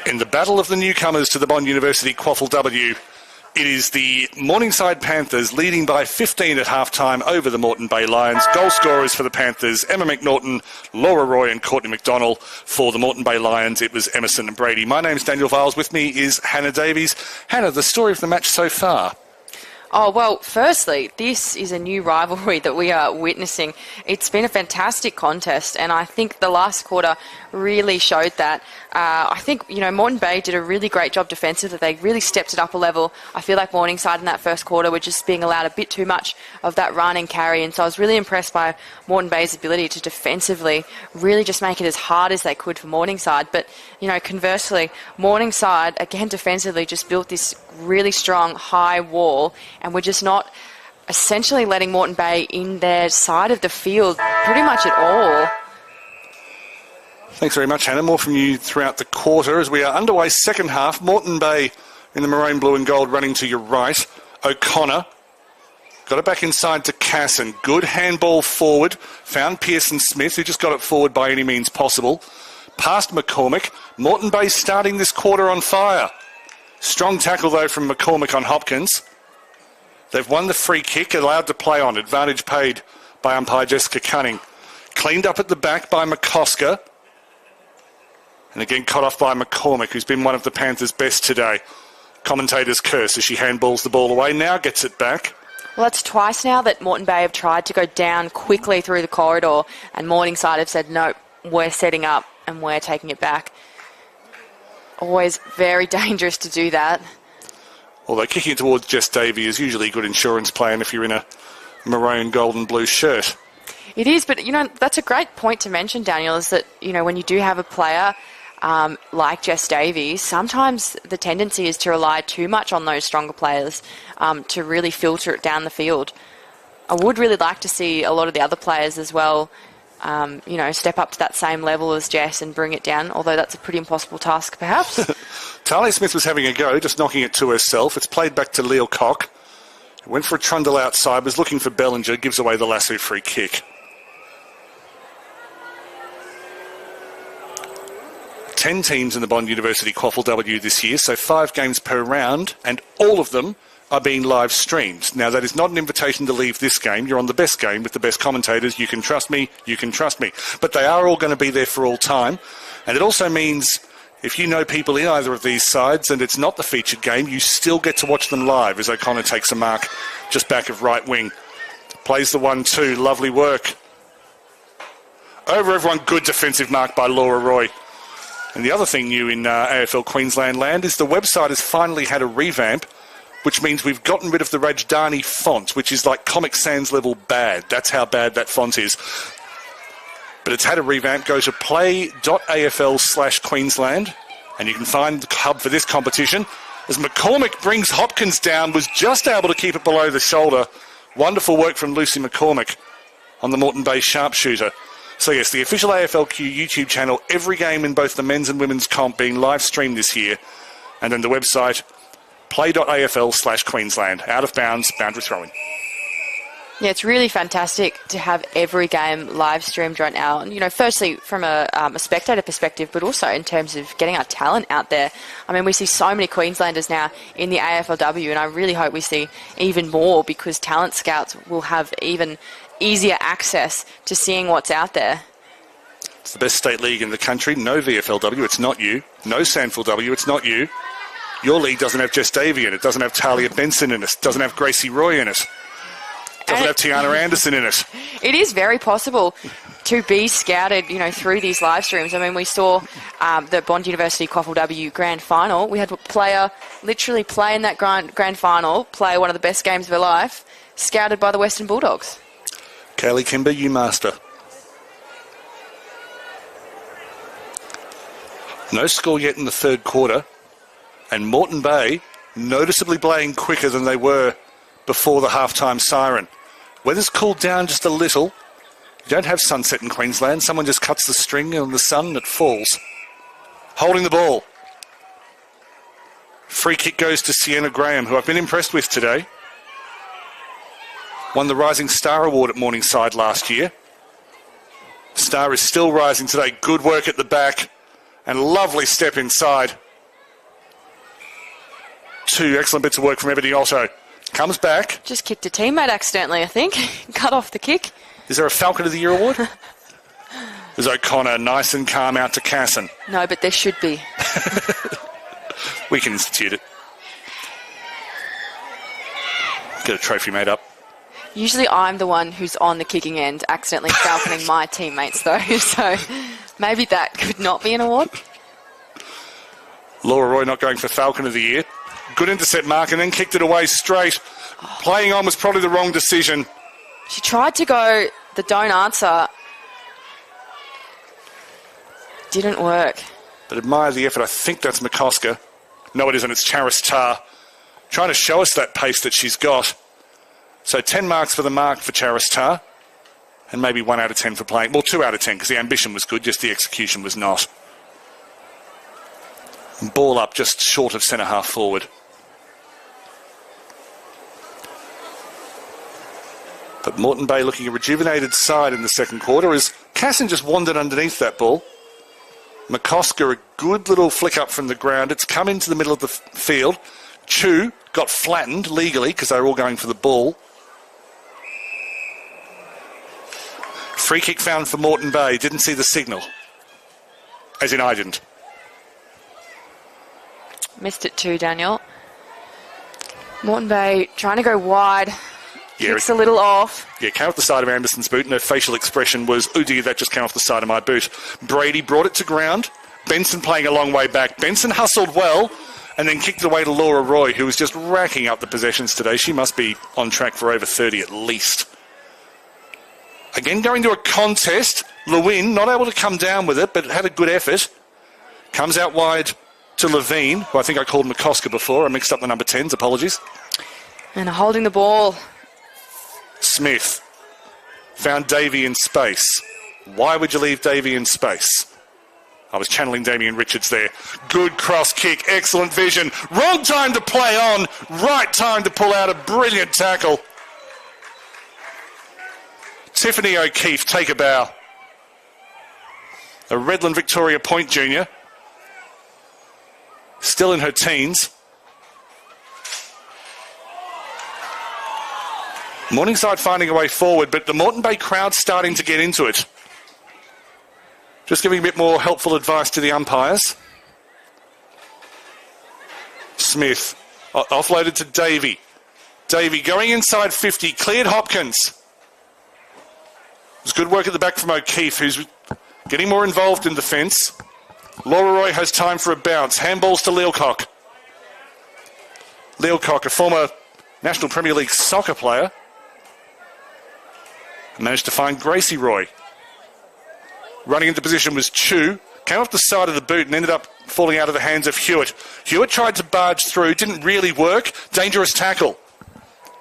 In the battle of the newcomers to the Bond University QAFLW, it is the Morningside Panthers leading by 15 at halftime over the Moreton Bay Lions. Goal scorers for the Panthers, Emma McNaughton, Laura Roy and Courtney McDonnell. For the Moreton Bay Lions, it was Emerson and Brady. My name's Daniel Viles. With me is Hannah Davies. Hannah, the story of the match so far. Oh, well, firstly, this is a new rivalry that we are witnessing. It's been a fantastic contest, and I think the last quarter really showed that. I think, Moreton Bay did a really great job defensively. They really stepped it up a level. I feel like Morningside in that first quarter were just being allowed a bit too much of that run and carry, and so I was really impressed by Moreton Bay's ability to defensively really just make it as hard as they could for Morningside. But, conversely, Morningside, again, defensively just built this really strong high wall, and we're just not essentially letting Moreton Bay in their side of the field pretty much at all. Thanks very much, Hannah. More from you throughout the quarter as we are underway second half. Moreton Bay in the maroon, blue and gold running to your right. O'Connor got it back inside to Casson. Good handball forward. Found Pearson Smith, who just got it forward by any means possible. Past McCormick. Moreton Bay starting this quarter on fire. Strong tackle, though, from McCormick on Hopkins. They've won the free kick, allowed to play on. Advantage paid by umpire Jessica Cunning. Cleaned up at the back by McCosker. And again, cut off by McCormick, who's been one of the Panthers' best today. Commentators curse as she handballs the ball away. Now gets it back. Well, that's twice now that Moreton Bay have tried to go down quickly through the corridor, and Morningside have said, no, we're setting up and we're taking it back. Always very dangerous to do that. Although kicking it towards Jess Davey is usually a good insurance plan if you're in a maroon, gold and blue shirt. It is, but, that's a great point to mention, Daniel, is that, when you do have a player like Jess Davies, sometimes the tendency is to rely too much on those stronger players to really filter it down the field. I would really like to see a lot of the other players as well, step up to that same level as Jess and bring it down, although that's a pretty impossible task, perhaps. Talia Smith was having a go, just knocking it to herself. It's played back to Leo Cock. Went for a trundle outside, was looking for Bellinger, gives away the lasso free kick. 10 teams in the Bond University QAFLW this year, so 5 games per round, and all of them are being live streamed. Now, that is not an invitation to leave this game. You're on the best game with the best commentators. You can trust me. You can trust me. But they are all going to be there for all time. And it also means if you know people in either of these sides and it's not the featured game, you still get to watch them live as O'Connor takes a mark just back of right wing. Plays the 1-2. Lovely work. Over everyone, good defensive mark by Laura Roy. And the other thing new in AFL Queensland land is the website has finally had a revamp, which means we've gotten rid of the Rajdhani font, which is like Comic Sans level bad. That's how bad that font is. But it's had a revamp. Go to play.afl/Queensland, and you can find the hub for this competition. As McCormick brings Hopkins down, was just able to keep it below the shoulder. Wonderful work from Lucy McCormick on the Moreton Bay sharpshooter. So yes, the official AFLQ YouTube channel, every game in both the men's and women's comp being live streamed this year. And then the website, play.afl/Queensland. Out of bounds, boundary throwing. Yeah, it's really fantastic to have every game live streamed right now. And, firstly, from a spectator perspective, but also in terms of getting our talent out there. I mean, we see so many Queenslanders now in the AFLW, and I really hope we see even more because talent scouts will have even easier access to seeing what's out there. It's the best state league in the country. No VFLW, it's not you. No SANFLW, it's not you. Your league doesn't have Jess Davey in it, doesn't have Talia Benson in it, doesn't have Gracie Roy in it, doesn't have Tiana Anderson in it. It is very possible to be scouted, through these live streams. I mean, we saw the Bond University QAFLW Grand Final. We had a player literally play in that grand final, play one of the best games of her life, scouted by the Western Bulldogs. Kaylee Kimber, you master. No score yet in the third quarter. And Moreton Bay noticeably playing quicker than they were before the halftime siren. Weather's cooled down just a little. You don't have sunset in Queensland. Someone just cuts the string and the sun and it falls. Holding the ball. Free kick goes to Sienna Graham, who I've been impressed with today. Won the Rising Star Award at Morningside last year. Star is still rising today. Good work at the back. And lovely step inside two excellent bits of work from Ebony Otto. Comes back. Just kicked a teammate accidentally, I think. Cut off the kick. Is there a Falcon of the Year award? There's O'Connor, nice and calm out to Casson. No, but there should be. We can institute it. Get a trophy made up. Usually I'm the one who's on the kicking end, accidentally falconing my teammates, though. So maybe that could not be an award. Laura Roy not going for Falcon of the Year. Good intercept mark and then kicked it away straight. Playing on was probably the wrong decision. She tried to go the don't answer. Didn't work. But admire the effort. I think that's McCosker. No, it isn't. It's Charis Tar. Trying to show us that pace that she's got. So 10 marks for the mark for Charis Tar. And maybe 1 out of 10 for playing. Well, 2 out of 10 because the ambition was good, just the execution was not. Ball up just short of centre half forward. But Moreton Bay looking a rejuvenated side in the second quarter as Casson just wandered underneath that ball. McCosker, a good little flick up from the ground. It's come into the middle of the field. Chu got flattened legally because they were all going for the ball. Free kick found for Moreton Bay. Didn't see the signal. As in, I didn't. Missed it too, Daniel. Moreton Bay trying to go wide. Kicks a little off. Yeah, came off the side of Anderson's boot, and her facial expression was, "Oh dear, that just came off the side of my boot." Brady brought it to ground. Benson playing a long way back. Benson hustled well, and then kicked it away to Laura Roy, who was just racking up the possessions today. She must be on track for over 30 at least. Again, going to a contest. Lewin, not able to come down with it, but had a good effort. Comes out wide to Levine, who I think I called McCosker before. I mixed up the number 10s, apologies. And holding the ball. Smith found Davey in space. Why would you leave Davey in space? I was channeling Damien Richards there. Good cross kick, excellent vision. Wrong time to play on, right time to pull out a brilliant tackle. Tiffany O'Keefe, take a bow. A Redland Victoria Point junior. Still in her teens. Morningside finding a way forward, but the Moreton Bay crowd's starting to get into it. Just giving a bit more helpful advice to the umpires. Smith offloaded to Davey. Davey going inside 50, cleared Hopkins. There's good work at the back from O'Keefe, who's getting more involved in defence. Laura Roy has time for a bounce. Handballs to Lealcock. Lealcock, a former National Premier League soccer player, managed to find Gracie Roy. Running into position was Chu. Came off the side of the boot and ended up falling out of the hands of Hewitt. Hewitt tried to barge through. Didn't really work. Dangerous tackle.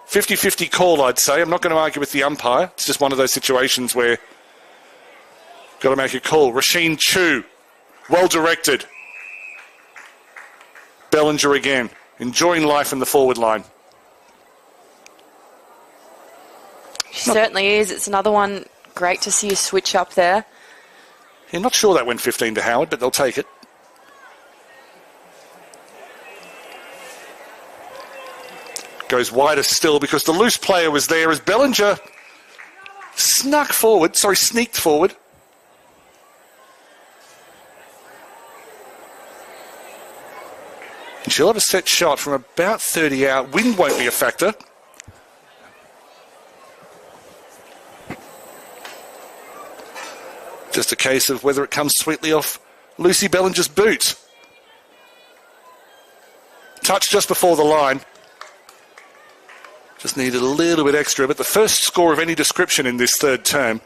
50-50 call, I'd say. I'm not going to argue with the umpire. It's just one of those situations where got to make a call. Rasheen Chu. Well directed. Bellinger again. Enjoying life in the forward line. She certainly is. It's another one. Great to see a switch up there. I'm not sure that went 15 to Howard, but they'll take it. Goes wider still because the loose player was there as Bellinger sneaked forward. And she'll have a set shot from about 30 out. Wind won't be a factor. Just a case of whether it comes sweetly off Lucy Bellinger's boot. Touch just before the line. Just needed a little bit extra, but the first score of any description in this third term.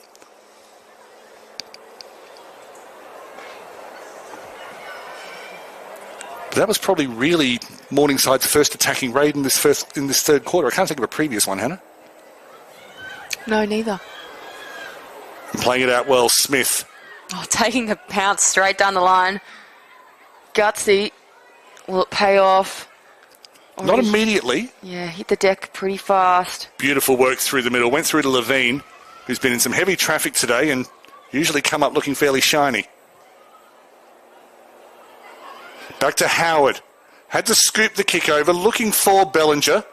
But that was probably really Morningside's first attacking raid in this third quarter. I can't think of a previous one, Hannah. No, neither. And playing it out well, Smith. Oh, taking the pounce straight down the line. Gutsy. Will it pay off? Not immediately. Yeah, hit the deck pretty fast. Beautiful work through the middle. Went through to Levine, who's been in some heavy traffic today and usually come up looking fairly shiny. Back to Howard. Had to scoop the kick over, looking for Bellinger.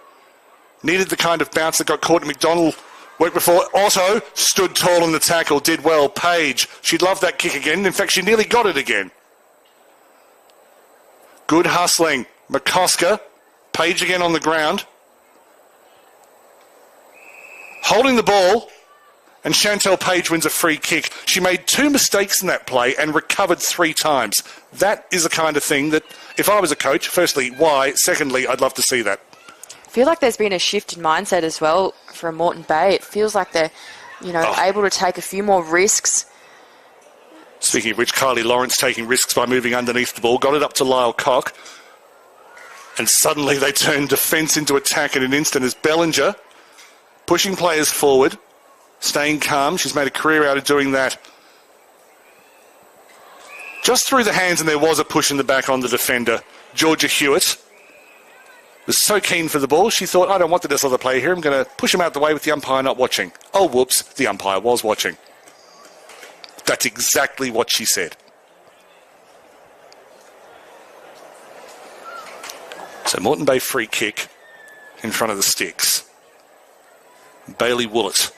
Needed the kind of bounce that got caught in McDonald. Worked before. Otto stood tall in the tackle, did well. Page, she'd love that kick again. In fact, she nearly got it again. Good hustling. McCosker. Page again on the ground. Holding the ball. And Chantel Page wins a free kick. She made 2 mistakes in that play and recovered 3 times. That is the kind of thing that, if I was a coach, firstly, why? Secondly, I'd love to see that. I feel like there's been a shift in mindset as well from Moreton Bay. It feels like they're, able to take a few more risks. Speaking of which, Kylie Lawrence taking risks by moving underneath the ball. Got it up to Lyle Cock. And suddenly they turn defence into attack in an instant as Bellinger pushing players forward. Staying calm. She's made a career out of doing that. Just through the hands, and there was a push in the back on the defender. Georgia Hewitt was so keen for the ball, she thought, I don't want this other player here. I'm going to push him out the way with the umpire not watching. Oh, whoops, the umpire was watching. That's exactly what she said. So Moreton Bay free kick in front of the sticks. Bailey Woolett,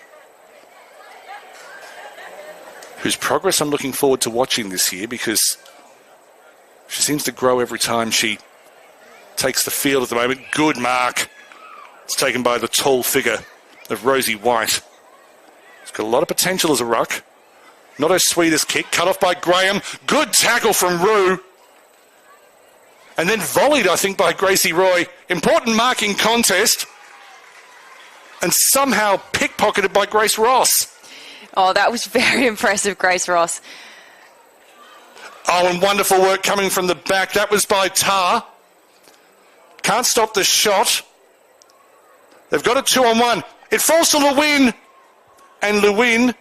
whose progress I'm looking forward to watching this year because she seems to grow every time she takes the field at the moment. Good mark. It's taken by the tall figure of Rosie White. She's got a lot of potential as a ruck. Not her sweetest kick. Cut off by Graham. Good tackle from Rue. And then volleyed, I think, by Gracie Roy. Important marking contest. And somehow pickpocketed by Grace Ross. Oh, that was very impressive, Grace Ross. Oh, and wonderful work coming from the back. That was by Tar. Can't stop the shot. They've got a 2-on-1. It falls to Lewin. And Lewin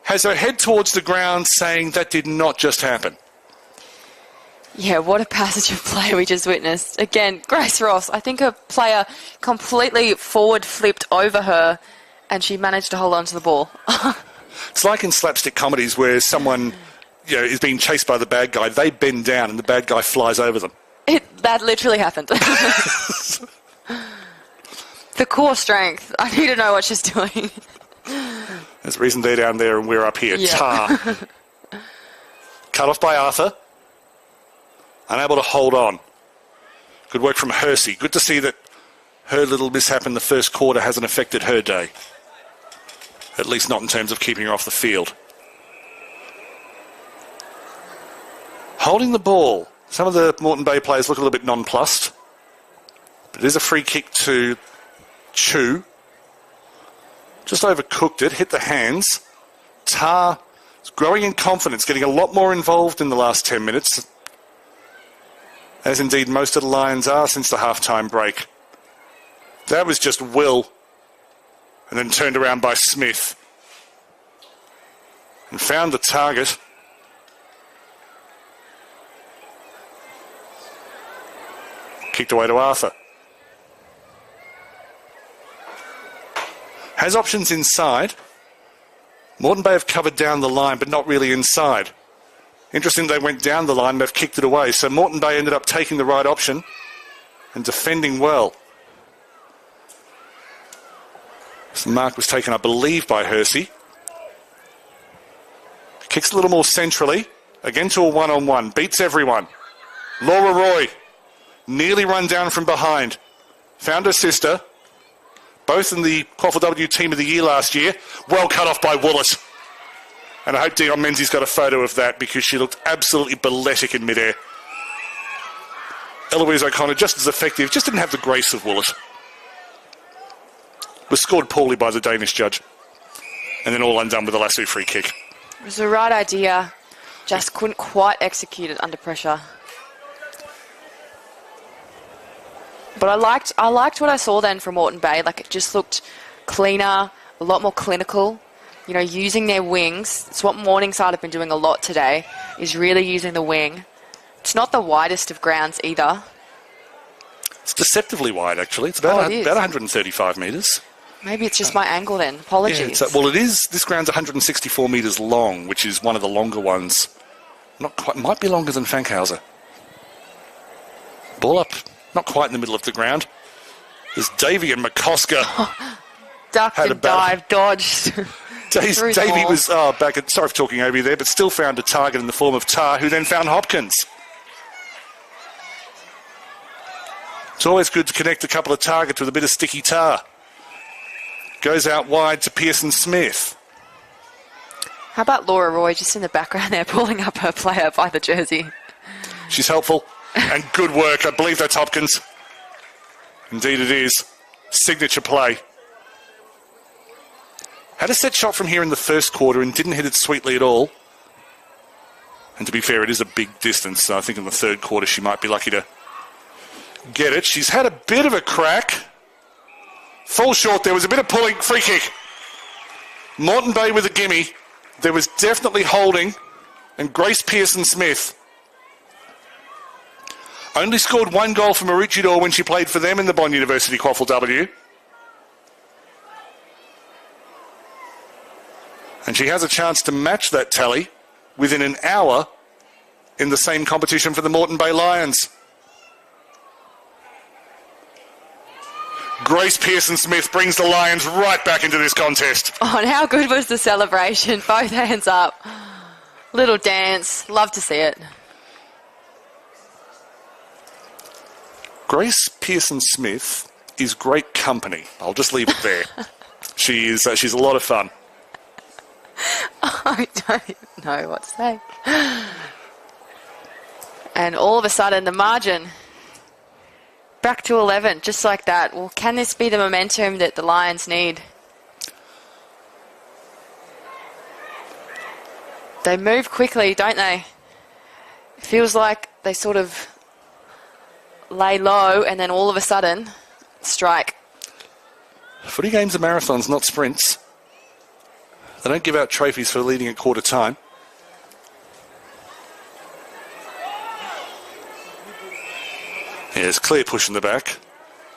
has her head towards the ground saying that did not just happen. Yeah, what a passage of play we just witnessed. Again, Grace Ross, I think a player completely forward flipped over her and she managed to hold on to the ball. It's like in slapstick comedies where someone is being chased by the bad guy. They bend down and the bad guy flies over them. That literally happened. The core strength. I need to know what she's doing. There's a reason they're down there and we're up here. Yeah. Tar. Cut off by Arthur. Unable to hold on. Good work from Hersey. Good to see that her little mishap in the first quarter hasn't affected her day. At least not in terms of keeping her off the field. Holding the ball. Some of the Moreton Bay players look a little bit nonplussed. But it is a free kick to Chu. Just overcooked it. Hit the hands. Tar is growing in confidence. Getting a lot more involved in the last 10 minutes. As indeed most of the Lions are since the half-time break. That was just Will. And then turned around by Smith. And found the target. Kicked away to Arthur. Has options inside. Moreton Bay have covered down the line, but not really inside. Interesting, they went down the line and they've kicked it away. So Moreton Bay ended up taking the right option and defending well. So the mark was taken, I believe, by Hersey. Kicks a little more centrally. Again to a one-on-one. Beats everyone. Laura Roy nearly run down from behind. Found her sister. Both in the QAFLW Team of the Year last year. Well cut off by Woolett. And I hope Dion Menzies got a photo of that because she looked absolutely balletic in midair. Eloise O'Connor, just as effective, just didn't have the grace of Woolett. Was scored poorly by the Danish judge. And then all undone with a lasso free kick. It was the right idea, just couldn't quite execute it under pressure. But I liked what I saw then from Moreton Bay. Like, it just looked cleaner, a lot more clinical. You know, using their wings. It's what Morningside have been doing a lot today, is really using the wing. It's not the widest of grounds either. It's deceptively wide, actually. It's about 135 metres. Maybe it's just my angle then. Apologies. Yeah, well, it is. This ground's 164 metres long, which is one of the longer ones. Not quite. Might be longer than Fankhauser. Ball up, not quite in the middle of the ground. There's Davey and McCosker. Ducked and dive, dodged. Davey was back at, sorry for talking over you there, but still found a target in the form of Tar, who then found Hopkins. It's always good to connect a couple of targets with a bit of sticky tar. Goes out wide to Pearson Smith. How about Laura Roy just in the background there, pulling up her player by the jersey? She's helpful. And good work. I believe that's Hopkins. Indeed it is. Signature play. Had a set shot from here in the first quarter and didn't hit it sweetly at all. And to be fair, it is a big distance, so I think in the third quarter she might be lucky to get it. She's had a bit of a crack. Fall short. There was a bit of pulling. Free kick. Moreton Bay with a gimme. There was definitely holding. And Grace Pearson-Smith only scored one goal for Maroochydore when she played for them in the Bond University QAFLW. And she has a chance to match that tally within an hour in the same competition for the Moreton Bay Lions. Grace Pearson-Smith brings the Lions right back into this contest. Oh, and how good was the celebration? Both hands up. Little dance. Love to see it. Grace Pearson-Smith is great company. I'll just leave it there. She's a lot of fun. I don't even know what to say. And all of a sudden, the margin back to 11, just like that. Well, can this be the momentum that the Lions need? They move quickly, don't they? It feels like they sort of lay low and then all of a sudden, strike. Footy games are marathons, not sprints. They don't give out trophies for leading at quarter time. Yeah, there's clear push in the back.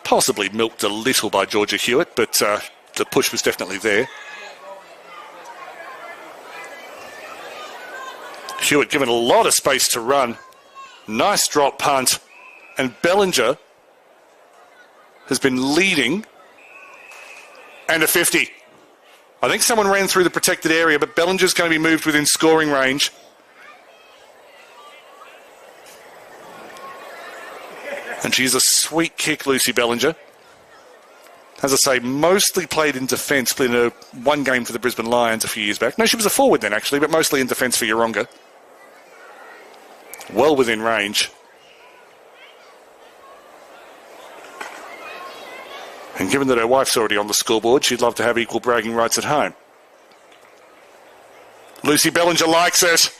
Possibly milked a little by Georgia Hewitt, but the push was definitely there. Hewitt given a lot of space to run. Nice drop punt. And Bellinger has been leading. And a 50. I think someone ran through the protected area, but Bellinger's going to be moved within scoring range. And she's a sweet kick, Lucy Bellinger. As I say, mostly played in defence, played in one game for the Brisbane Lions a few years back. No, she was a forward then, actually, but mostly in defence for Yeronga. Well within range. And given that her wife's already on the scoreboard, she'd love to have equal bragging rights at home. Lucy Bellinger likes it.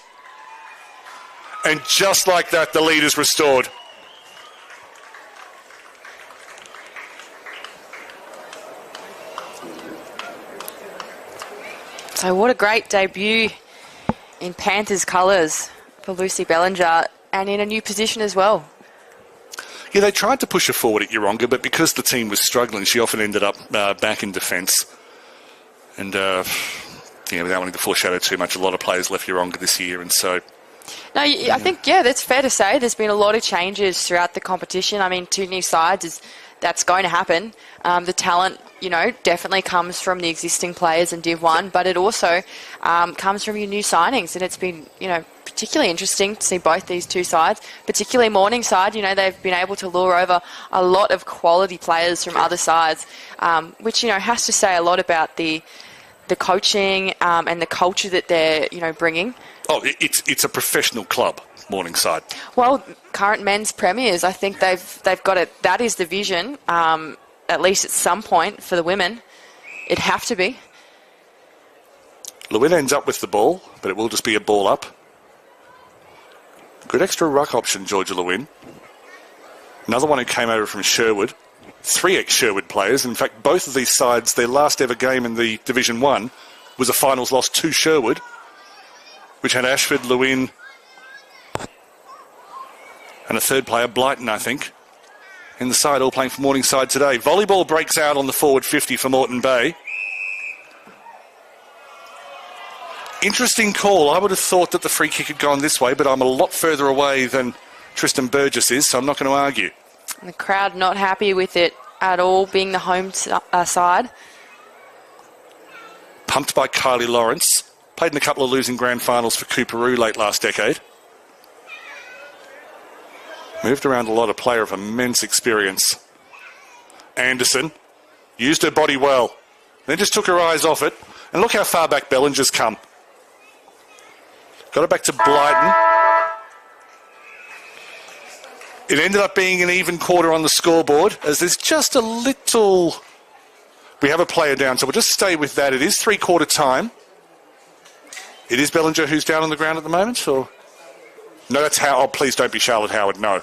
And just like that, the lead is restored. So what a great debut in Panthers colours for Lucy Bellinger, and in a new position as well. Yeah, they tried to push her forward at Yeronga, but because the team was struggling, she often ended up back in defence. And, without wanting to foreshadow too much, a lot of players left Yeronga this year, and so... No, I think, that's fair to say. There's been a lot of changes throughout the competition. I mean, 2 new sides, that's going to happen. The talent, definitely comes from the existing players in Div 1, but it also comes from your new signings, and it's been, particularly interesting to see both these two sides, particularly Morningside. They've been able to lure over a lot of quality players from other sides, which, has to say a lot about the coaching and the culture that they're, bringing. Oh, it's a professional club, Morningside. Well, current men's premiers, I think they've got it. That is the vision, at least at some point for the women. It'd have to be. Lewin ends up with the ball, but it will just be a ball up. Good extra ruck option, Georgia Lewin. Another one who came over from Sherwood. 3 ex-Sherwood players. In fact, both of these sides, their last ever game in the Division 1 was a finals loss to Sherwood, which had Ashford, Lewin, and a third player, Blyton, I think, in the side, all playing for Morningside today. Volleyball breaks out on the forward 50 for Moreton Bay. Interesting call. I would have thought that the free kick had gone this way, but I'm a lot further away than Tristan Burgess is, so I'm not going to argue. And the crowd not happy with it at all, being the home side. Pumped by Kylie Lawrence. Played in a couple of losing grand finals for Cooperoo late last decade. Moved around a lot, a player of immense experience. Anderson used her body well, then just took her eyes off it. And look how far back Bellinger's come. Got it back to Blyton. It ended up being an even quarter on the scoreboard, as there's just a little... We have a player down, so we'll just stay with that. It is three-quarter time. It is Bellinger who's down on the ground at the moment, or... No, that's how... Oh, please don't be Charlotte Howard, no.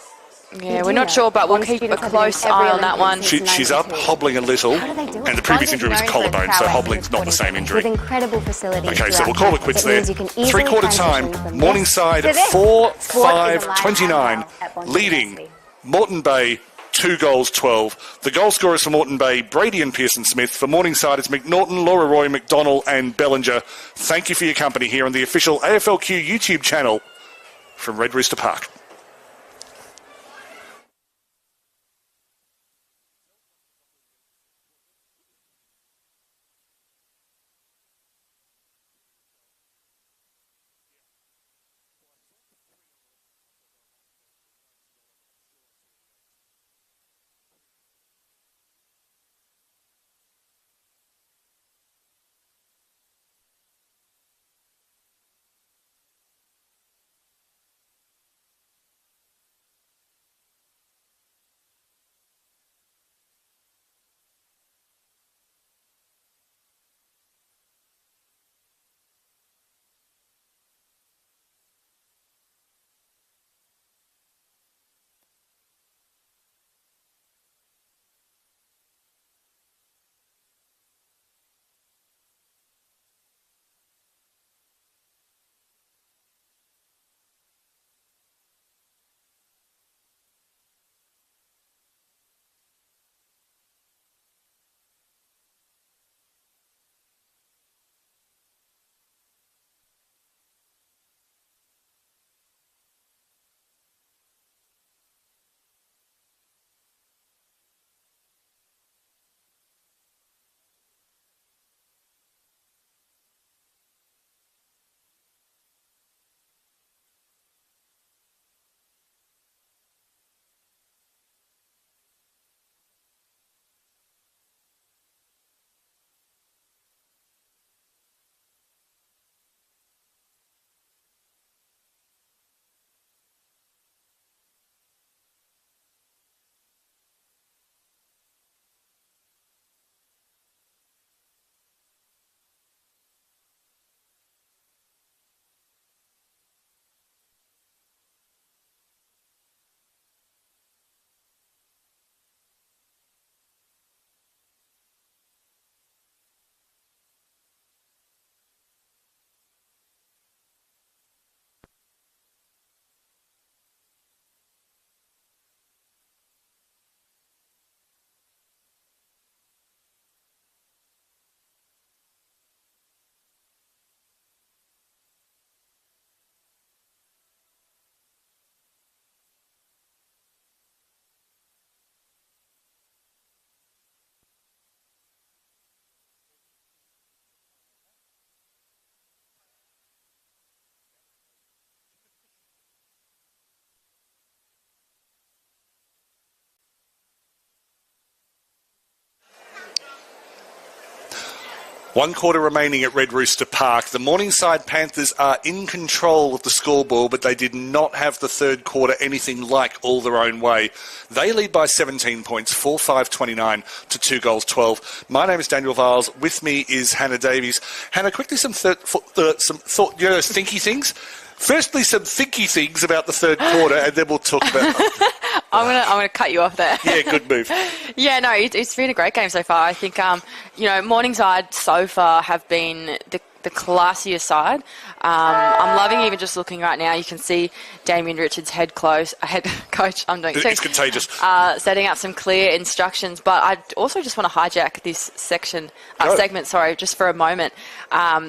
Yeah, we're not sure, but we'll keep a close eye on that one. She's up, hobbling a little, and the previous injury was a collarbone, so hobbling's not the same injury. Okay, so we'll call it quits there. Three-quarter time, Morningside 4-5-29, leading Moreton Bay 2-12. The goal scorers for Moreton Bay, Brady and Pearson-Smith. For Morningside, it's McNaughton, Laura Roy, McDonnell and Bellinger. Thank you for your company here on the official AFLQ YouTube channel from Red Rooster Park. One quarter remaining at Red Rooster Park. The Morningside Panthers are in control of the scoreboard, but they did not have the third quarter anything like all their own way. They lead by 17 points, 4-5-29 to 2-12. My name is Daniel Viles. With me is Hannah Davies. Hannah, quickly some thinky things. Firstly, some thinky things about the third quarter, and then we'll talk about... I'm gonna cut you off there. Yeah, good move. Yeah, no, it's been a great game so far. I think, Morningside so far have been the classier side. I'm loving even just looking right now. You can see Damien Richards, head coach. It's contagious. Setting out some clear instructions. But I also just want to hijack this segment, just for a moment,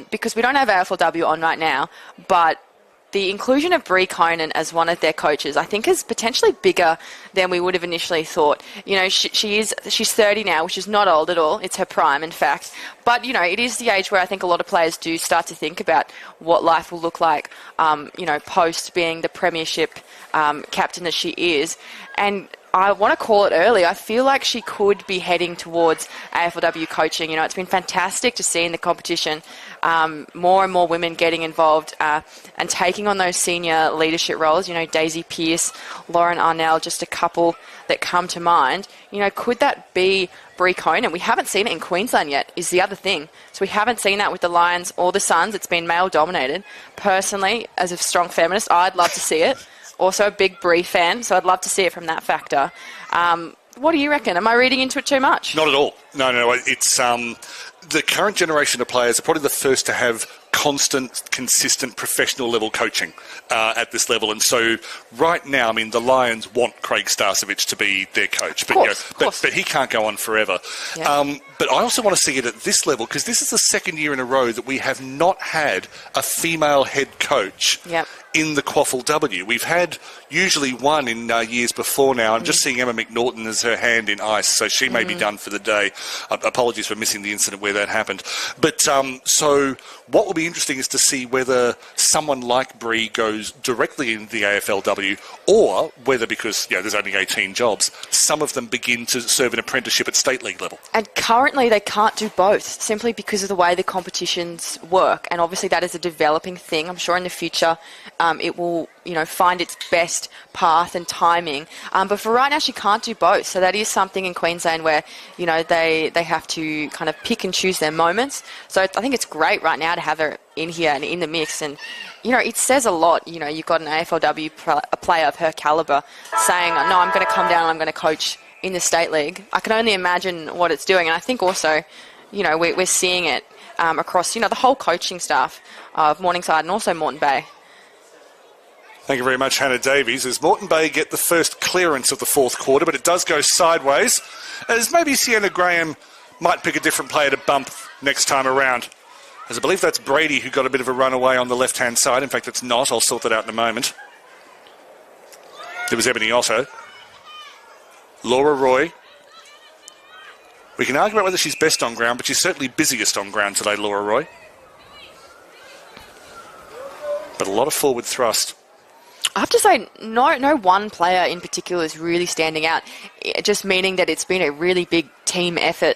because we don't have AFLW on right now, but the inclusion of Bree Conan as one of their coaches, I think, is potentially bigger than we would have initially thought. You know, she's 30 now, which is not old at all. It's her prime, in fact. But, you know, it is the age where I think a lot of players do start to think about what life will look like, you know, post being the premiership captain that she is. And I want to call it early. I feel like she could be heading towards AFLW coaching. You know, it's been fantastic to see in the competition more and more women getting involved and taking on those senior leadership roles. You know, Daisy Pearce, Lauren Arnell, just a couple that come to mind. You know, could that be Bree Conan? We haven't seen it in Queensland yet, is the other thing. So we haven't seen that with the Lions or the Suns. It's been male-dominated. Personally, as a strong feminist, I'd love to see it. Also a big Bree fan, so I'd love to see it from that factor. What do you reckon? Am I reading into it too much? Not at all. No. It's the current generation of players are probably the first to have constant, consistent, professional level coaching at this level. And so right now, I mean, the Lions want Craig Starcevich to be their coach. But, but he can't go on forever. Yeah. But I also want to see it at this level because this is the second year in a row that we have not had a female head coach in the QAFLW. We've had usually one in years before now. I'm just seeing Emma McNaughton as her hand in ice, so she may be done for the day. Apologies for missing the incident where that happened. But so what will be interesting is to see whether someone like Bree goes directly into the AFLW or whether, because there's only 18 jobs, some of them begin to serve an apprenticeship at state league level. And currently they can't do both simply because of the way the competitions work. And obviously that is a developing thing. I'm sure in the future it will find its best path and timing. But for right now, she can't do both. So that is something in Queensland where, they have to kind of pick and choose their moments. So I think it's great right now to have her in here and in the mix. And, it says a lot. You've got an AFLW player of her calibre saying, no, I'm going to come down and I'm going to coach in the state league. I can only imagine what it's doing. And I think also, we're seeing it across, the whole coaching staff of Morningside and also Moreton Bay. Thank you very much, Hannah Davies. As Moreton Bay get the first clearance of the fourth quarter, but it does go sideways, as maybe Sienna Graham might pick a different player to bump next time around. As I believe that's Brady who got a bit of a runaway on the left-hand side. In fact, it's not. I'll sort that out in a moment. It was Ebony Otto. Laura Roy. We can argue about whether she's best on ground, but she's certainly busiest on ground today, Laura Roy. But a lot of forward thrust. I have to say, no one player in particular is really standing out, just meaning that it's been a really big team effort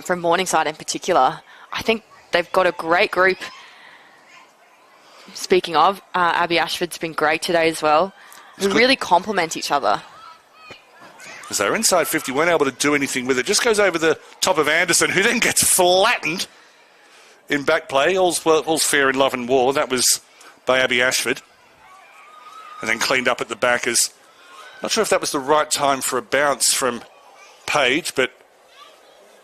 from Morningside in particular. I think they've got a great group. Speaking of, Abby Ashford's been great today as well, who really complement each other. As they're inside 50, weren't able to do anything with it. Just goes over the top of Anderson, who then gets flattened in back play. All's fair in love and war. That was by Abby Ashford. And then cleaned up at the back as... Not sure if that was the right time for a bounce from Page, but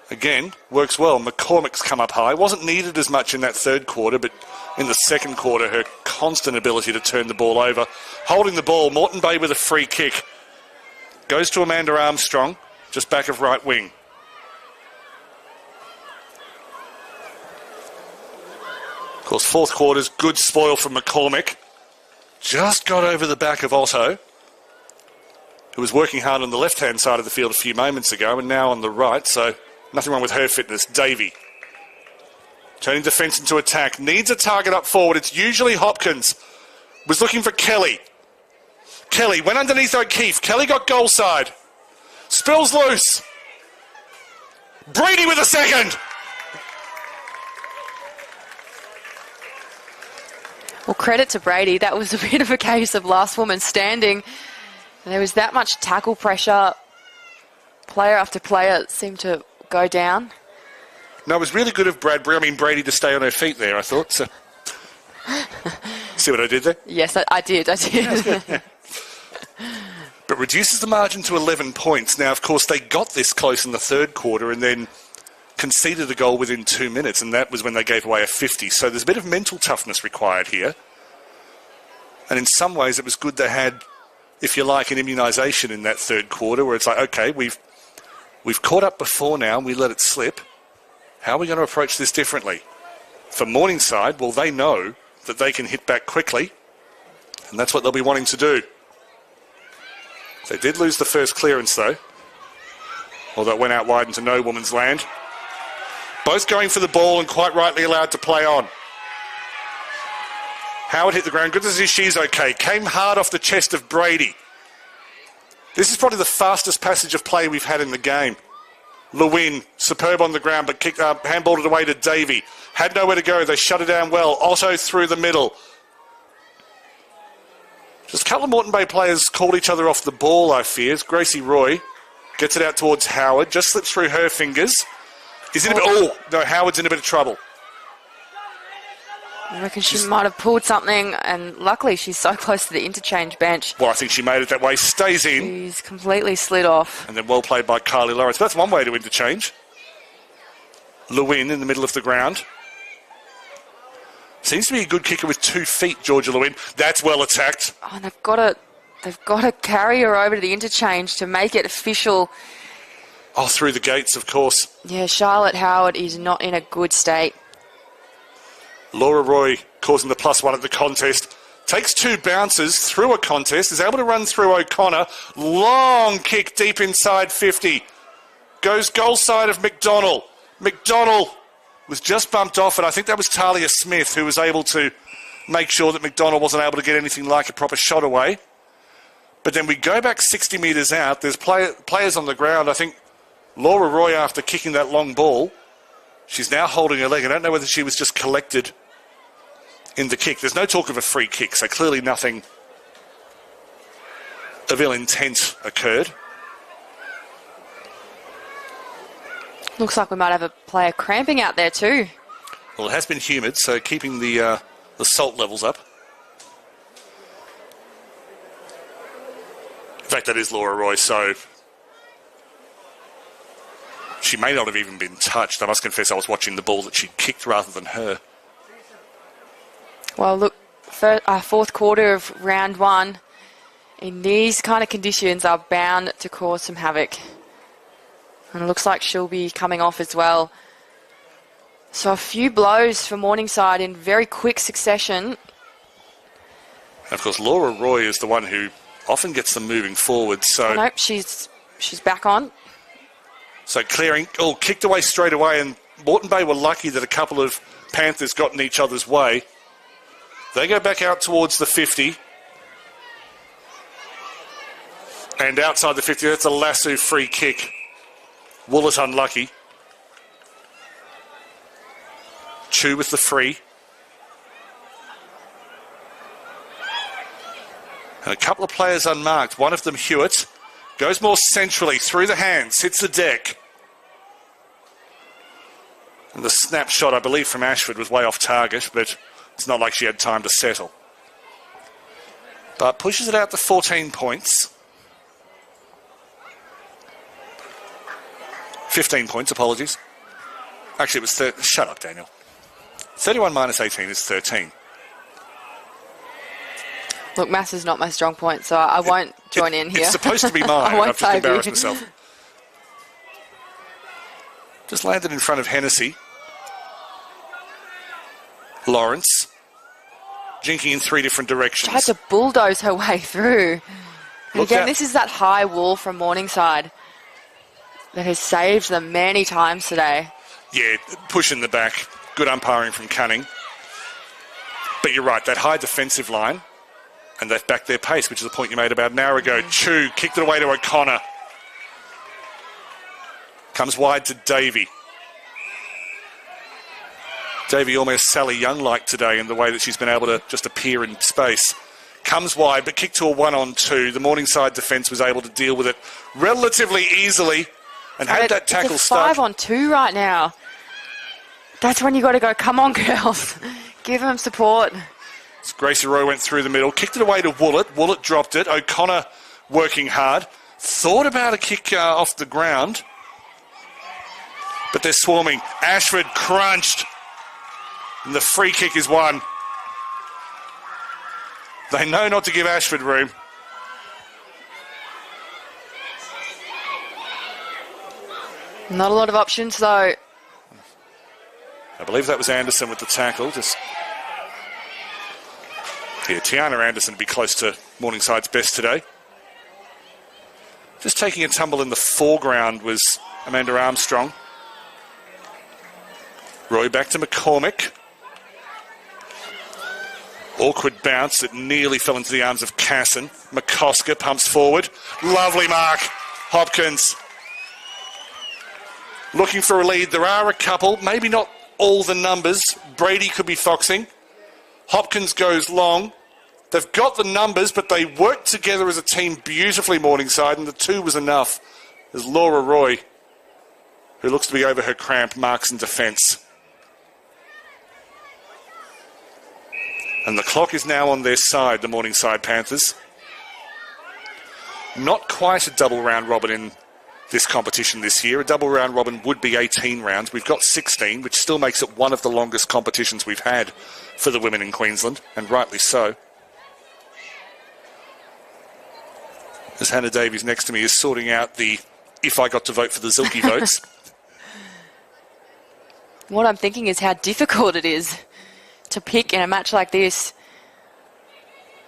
again, works well. McCormick's come up high. Wasn't needed as much in that third quarter, but in the second quarter, her constant ability to turn the ball over. Holding the ball, Moreton Bay with a free kick. Goes to Amanda Armstrong, just back of right wing. Of course, fourth quarter's good spoil from McCormick. Just got over the back of Otto, who was working hard on the left-hand side of the field a few moments ago and now on the right, so nothing wrong with her fitness. Davey, turning defence into attack, needs a target up forward. It's usually Hopkins. Was looking for Kelly. Kelly went underneath O'Keefe. Kelly got goal side. Spills loose. Brady with a second. Well, credit to Brady. That was a bit of a case of last woman standing. There was that much tackle pressure. Player after player seemed to go down. No, it was really good of Brady to stay on her feet there, I thought. So. See what I did there? Yes, I did. Yeah. But reduces the margin to 11 points. Now, of course, they got this close in the third quarter and then conceded a goal within 2 minutes, and that was when they gave away a 50. So there's a bit of mental toughness required here. And in some ways, it was good they had, if you like, an immunisation in that third quarter where it's like, okay, we've caught up before now and we let it slip. How are we going to approach this differently? For Morningside, well, they know that they can hit back quickly And that's what they'll be wanting to do. They did lose the first clearance, though. Although it went out wide into no woman's land. Both going for the ball and quite rightly allowed to play on. Howard hit the ground. Good to see she's okay. Came hard off the chest of Brady. This is probably the fastest passage of play we've had in the game. Lewin, superb on the ground, but handballed it away to Davey. Had nowhere to go. They shut it down well. Otto through the middle. Just a couple of Moreton Bay players called each other off the ball, I fear. Gracie Roy gets it out towards Howard. Just slips through her fingers. He's in a bit... Oh, no, Howard's in a bit of trouble. I reckon she might have pulled something, and luckily she's so close to the interchange bench. Well, I think she made it that way. Stays in. She's completely slid off. And then well played by Kylie Lawrence. That's one way to interchange. Lewin in the middle of the ground. Seems to be a good kicker with 2 feet, Georgia Lewin. That's well attacked. Oh, and they've got to carry her over to the interchange to make it official. Oh, through the gates, of course. Yeah, Charlotte Howard is not in a good state. Laura Roy causing the +1 at the contest. Takes 2 bounces through a contest. Is able to run through O'Connor. Long kick deep inside 50. Goes goal side of McDonald. McDonald was just bumped off, and I think that was Talia Smith who was able to make sure that McDonald wasn't able to get anything like a proper shot away. But then we go back 60 metres out. There's players on the ground. I think Laura Roy, after kicking that long ball, she's now holding her leg. I don't know whether she was just collected in the kick. There's no talk of a free kick, so clearly nothing of ill intent occurred. Looks like we might have a player cramping out there too. Well, it has been humid, so keeping the salt levels up. In fact, that is Laura Roy, so she may not have even been touched. I must confess I was watching the ball that she kicked rather than her. Well, look, fourth quarter of round 1 in these kind of conditions are bound to cause some havoc. And it looks like she'll be coming off as well. So a few blows for Morningside in very quick succession. And of course, Laura Roy is the one who often gets them moving forward. So nope, she's back on. So clearing, kicked away straight away, and Moreton Bay were lucky that a couple of Panthers got in each other's way. They go back out towards the 50. And outside the 50, that's a lasso free kick. Woolett unlucky. Chu with the free. And a couple of players unmarked. One of them, Hewitt, goes more centrally through the hands, hits the deck. And the snapshot, I believe, from Ashford was way off target, but it's not like she had time to settle. But pushes it out to 14 points. 15 points, apologies. Actually, it was... Shut up, Daniel. 31 minus 18 is 13. Look, maths is not my strong point, so I won't join in here. It's supposed to be mine. I won't I've just embarrassed myself. Just landed in front of Hennessy. Lawrence. Jinking in 3 different directions. Tried to bulldoze her way through. And Look again, out. this is that high wall from Morningside that has saved them many times today. Yeah, push in the back. Good umpiring from Cunning. But you're right, that high defensive line, and they've backed their pace, which is the point you made about an hour ago. Chu kicked it away to O'Connor. Comes wide to Davey. Davey almost Sally Young-like today in the way that she's been able to just appear in space. Comes wide, but kicked to a 1-on-2. The Morningside defence was able to deal with it relatively easily and had that tackle it's a stuck. 5-on-2 right now. That's when you got to go, come on, girls. Give them support. So Gracie Roy went through the middle, kicked it away to Woolett. Woolett dropped it. O'Connor working hard. Thought about a kick off the ground, but they're swarming. Ashford crunched, and the free kick is won. They know not to give Ashford room. Not a lot of options, though. I believe that was Anderson with the tackle. Just Yeah, Tiana Anderson would be close to Morningside's best today. Just taking a tumble in the foreground was Amanda Armstrong. Roy back to McCormick. Awkward bounce that nearly fell into the arms of Casson. McCosker pumps forward. Lovely mark. Hopkins looking for a lead. There are a couple, maybe not all the numbers. Brady could be foxing. Hopkins goes long. They've got the numbers, but they work together as a team beautifully, Morningside, and the 2 was enough. There's Laura Roy, who looks to be over her cramp, marks in defence. And the clock is now on their side, the Morningside Panthers. Not quite a double round robin in this competition this year. A double round robin would be 18 rounds. We've got 16, which still makes it one of the longest competitions we've had for the women in Queensland, and rightly so. As Hannah Davies next to me is sorting out the if I got to vote for the Zilke votes. What I'm thinking is how difficult it is to pick in a match like this.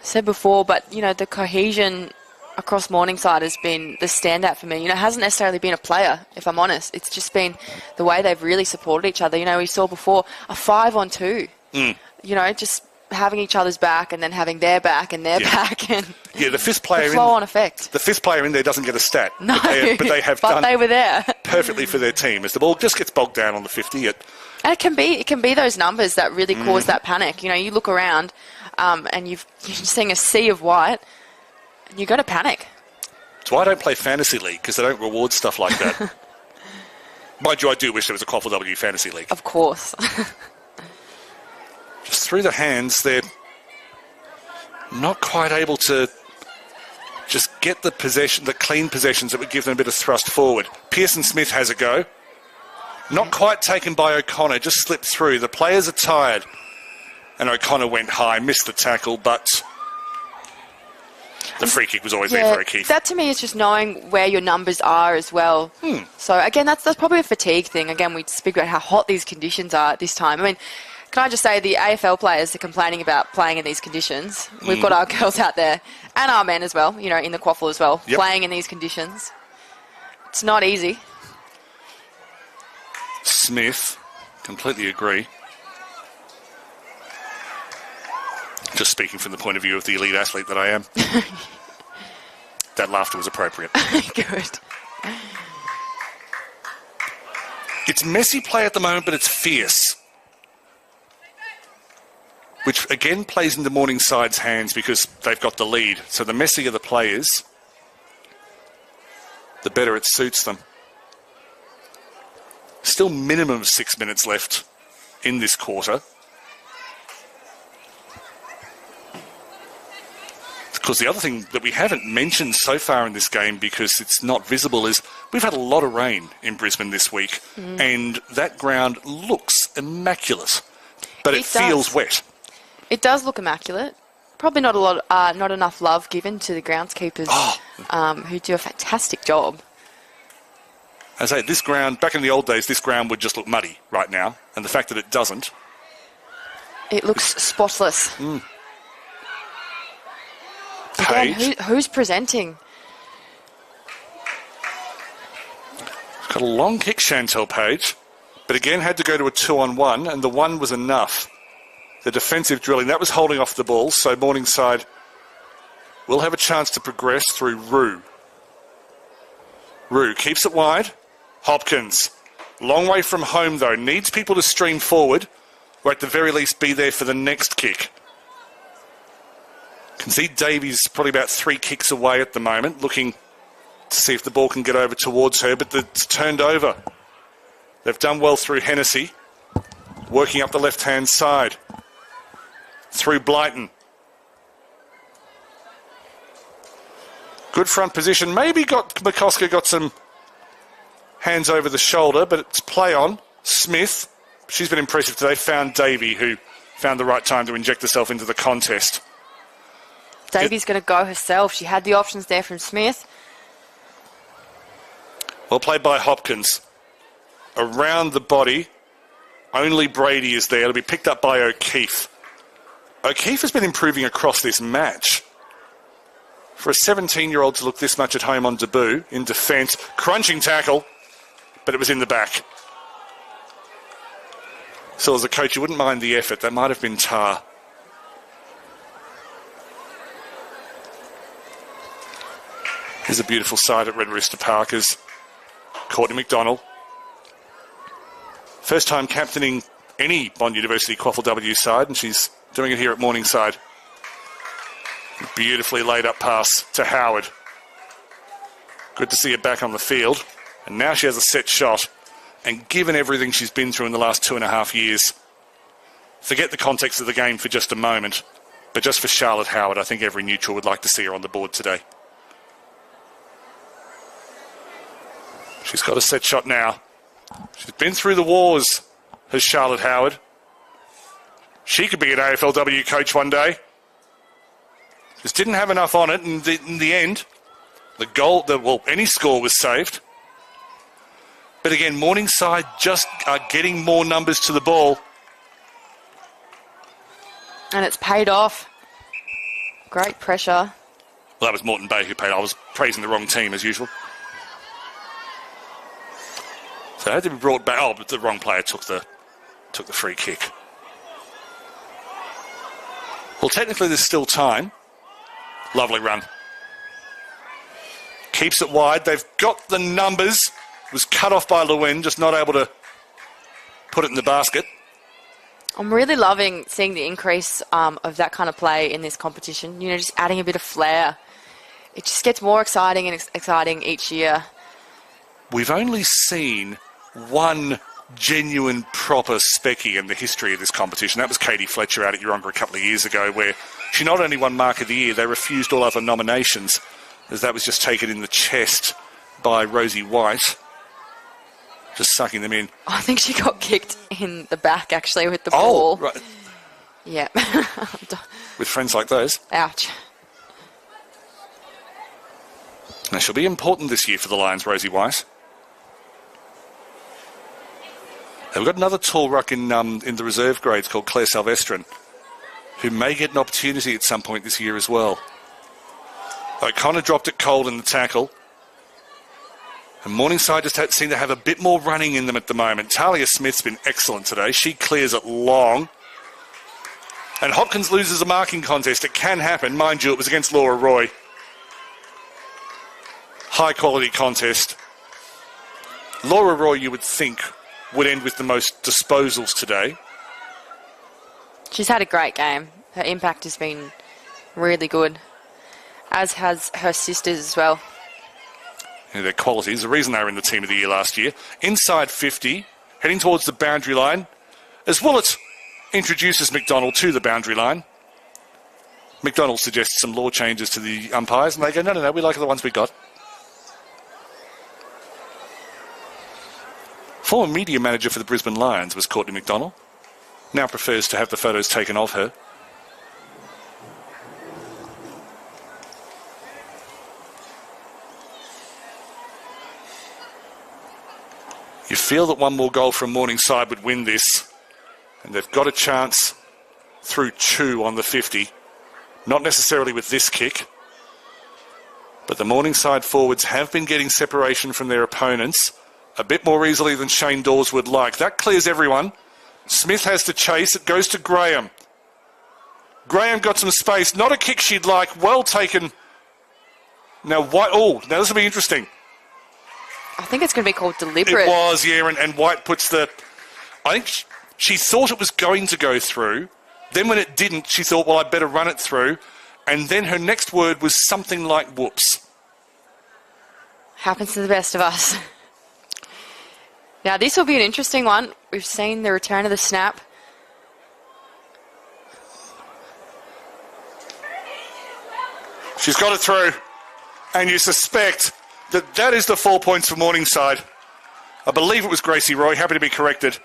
I said before, but, you know, the cohesion across Morningside has been the standout for me. You know, it hasn't necessarily been a player, if I'm honest. It's just been the way they've really supported each other. You know, we saw before a 5-on-2. You know, just having each other's back and then having their back and their back. And the fifth player the flow-on effect. The fifth player in there doesn't get a stat. No, but they have done they were there perfectly for their team. As the ball just gets bogged down on the 50, and it can be those numbers that really cause that panic. You know, you look around and you're seeing a sea of white, and you're going to panic. That's why I don't play Fantasy League, because they don't reward stuff like that. Mind you, I do wish there was a QAFLW Fantasy League. Of course. Just through the hands, they're not quite able to just get the clean possessions that would give them a bit of thrust forward. Pearson Smith has a go. Not quite taken by O'Connor, just slipped through. The players are tired. And O'Connor went high, missed the tackle, but the free kick was always there for O'Keefe. That to me is just knowing where your numbers are as well. So again, that's probably a fatigue thing. Again, we speak about how hot these conditions are at this time. I mean, can I just say the AFL players are complaining about playing in these conditions. We've got our girls out there, and our men as well, you know, in the QAFL as well, playing in these conditions. It's not easy. Smith, completely agree. Just speaking from the point of view of the elite athlete that I am. That laughter was appropriate. Good. It's messy play at the moment, but it's fierce. Which, again, plays into Morningside's hands because they've got the lead. So the messier the play is, the better it suits them. Still minimum of 6 minutes left in this quarter. Of course, the other thing that we haven't mentioned so far in this game, because it's not visible, is we've had a lot of rain in Brisbane this week, and that ground looks immaculate, but it feels wet. It does look immaculate. Probably not enough love given to the groundskeepers, who do a fantastic job. As I say, this ground, back in the old days, this ground would just look muddy right now, and the fact that it doesn't. It looks spotless. Page. Again, who's presenting? Got a long kick, Chantel Page, but again had to go to a 2-on-1, and the 1 was enough. The defensive drilling, that was holding off the ball, so Morningside will have a chance to progress through Rue. Rue keeps it wide. Hopkins, long way from home though, needs people to stream forward, or at the very least be there for the next kick. Can see Davies probably about 3 kicks away at the moment, looking to see if the ball can get over towards her, but it's turned over. They've done well through Hennessy, working up the left-hand side. Through Blyton. Good front position. Maybe McCosker got some hands over the shoulder, but it's play on. Smith, she's been impressive today, found Davey, who found the right time to inject herself into the contest. Davey's going to go herself. She had the options there from Smith. Well played by Hopkins. Around the body, only Brady is there. It'll be picked up by O'Keefe. O'Keefe has been improving across this match. For a 17-year-old to look this much at home on debut, in defence, crunching tackle, but it was in the back. So as a coach, you wouldn't mind the effort. That might have been tar. Here's a beautiful side at Red Rooster Park as Courtney McDonald. First time captaining any Bond University QAFLW side, and she's doing it here at Morningside. Beautifully laid up pass to Howard. Good to see her back on the field. And now she has a set shot. And given everything she's been through in the last 2.5 years, forget the context of the game for just a moment. But just for Charlotte Howard, I think every neutral would like to see her on the board today. She's got a set shot now. She's been through the wars, has Charlotte Howard. She could be an AFLW coach one day. Just didn't have enough on it, and in the end, any score was saved. But again, Morningside just are getting more numbers to the ball. And it's paid off. Great pressure. Well, that was Moreton Bay who paid. I was praising the wrong team as usual. So it had to be brought back. Oh, but the wrong player took the free kick. Well, technically there's still time. Lovely run. Keeps it wide. They've got the numbers. Was cut off by Lewin, just not able to put it in the basket. I'm really loving seeing the increase of that kind of play in this competition. You know, just adding a bit of flair. It just gets more exciting and exciting each year. We've only seen one genuine proper specky in the history of this competition. That was Katie Fletcher out at Yeronga a couple of years ago, where she not only won Mark of the Year, they refused all other nominations, as that was just taken in the chest by Rosie White. Just sucking them in. I think she got kicked in the back, actually, with the ball. Oh, right. Yeah. With friends like those. Ouch. Now, she'll be important this year for the Lions, Rosie White. And we've got another tall ruck in the reserve grades called Claire Salvestrin, who may get an opportunity at some point this year as well. O'Connor dropped it cold in the tackle. And Morningside just seem to have a bit more running in them at the moment. Talia Smith's been excellent today. She clears it long. And Hopkins loses a marking contest. It can happen. Mind you, it was against Laura Roy. High quality contest. Laura Roy, you would think, would end with the most disposals today. She's had a great game. Her impact has been really good, as has her sisters as well. Their qualities, the reason they were in the Team of the Year last year. Inside 50, heading towards the boundary line, as Willett introduces McDonald to the boundary line. McDonald suggests some law changes to the umpires, and they go, no, we like the ones we got. Former media manager for the Brisbane Lions was Courtney McDonald. Now prefers to have the photos taken of her. You feel that one more goal from Morningside would win this. And they've got a chance through Chu on the 50. Not necessarily with this kick. But the Morningside forwards have been getting separation from their opponents a bit more easily than Shane Dawes would like. That clears everyone. Smith has to chase. It goes to Graham. Graham got some space. Not a kick she'd like. Well taken. Now, White. Oh, now this will be interesting. I think it's going to be called deliberate. It was, yeah, and White puts the... I think she thought it was going to go through. Then when it didn't, she thought, well, I'd better run it through. And then her next word was something like whoops. Happens to the best of us. Now, this will be an interesting one. We've seen the return of the snap. She's got it through. And you suspect that is the 4 points for Morningside. I believe it was Gracie Roy. Happy to be corrected.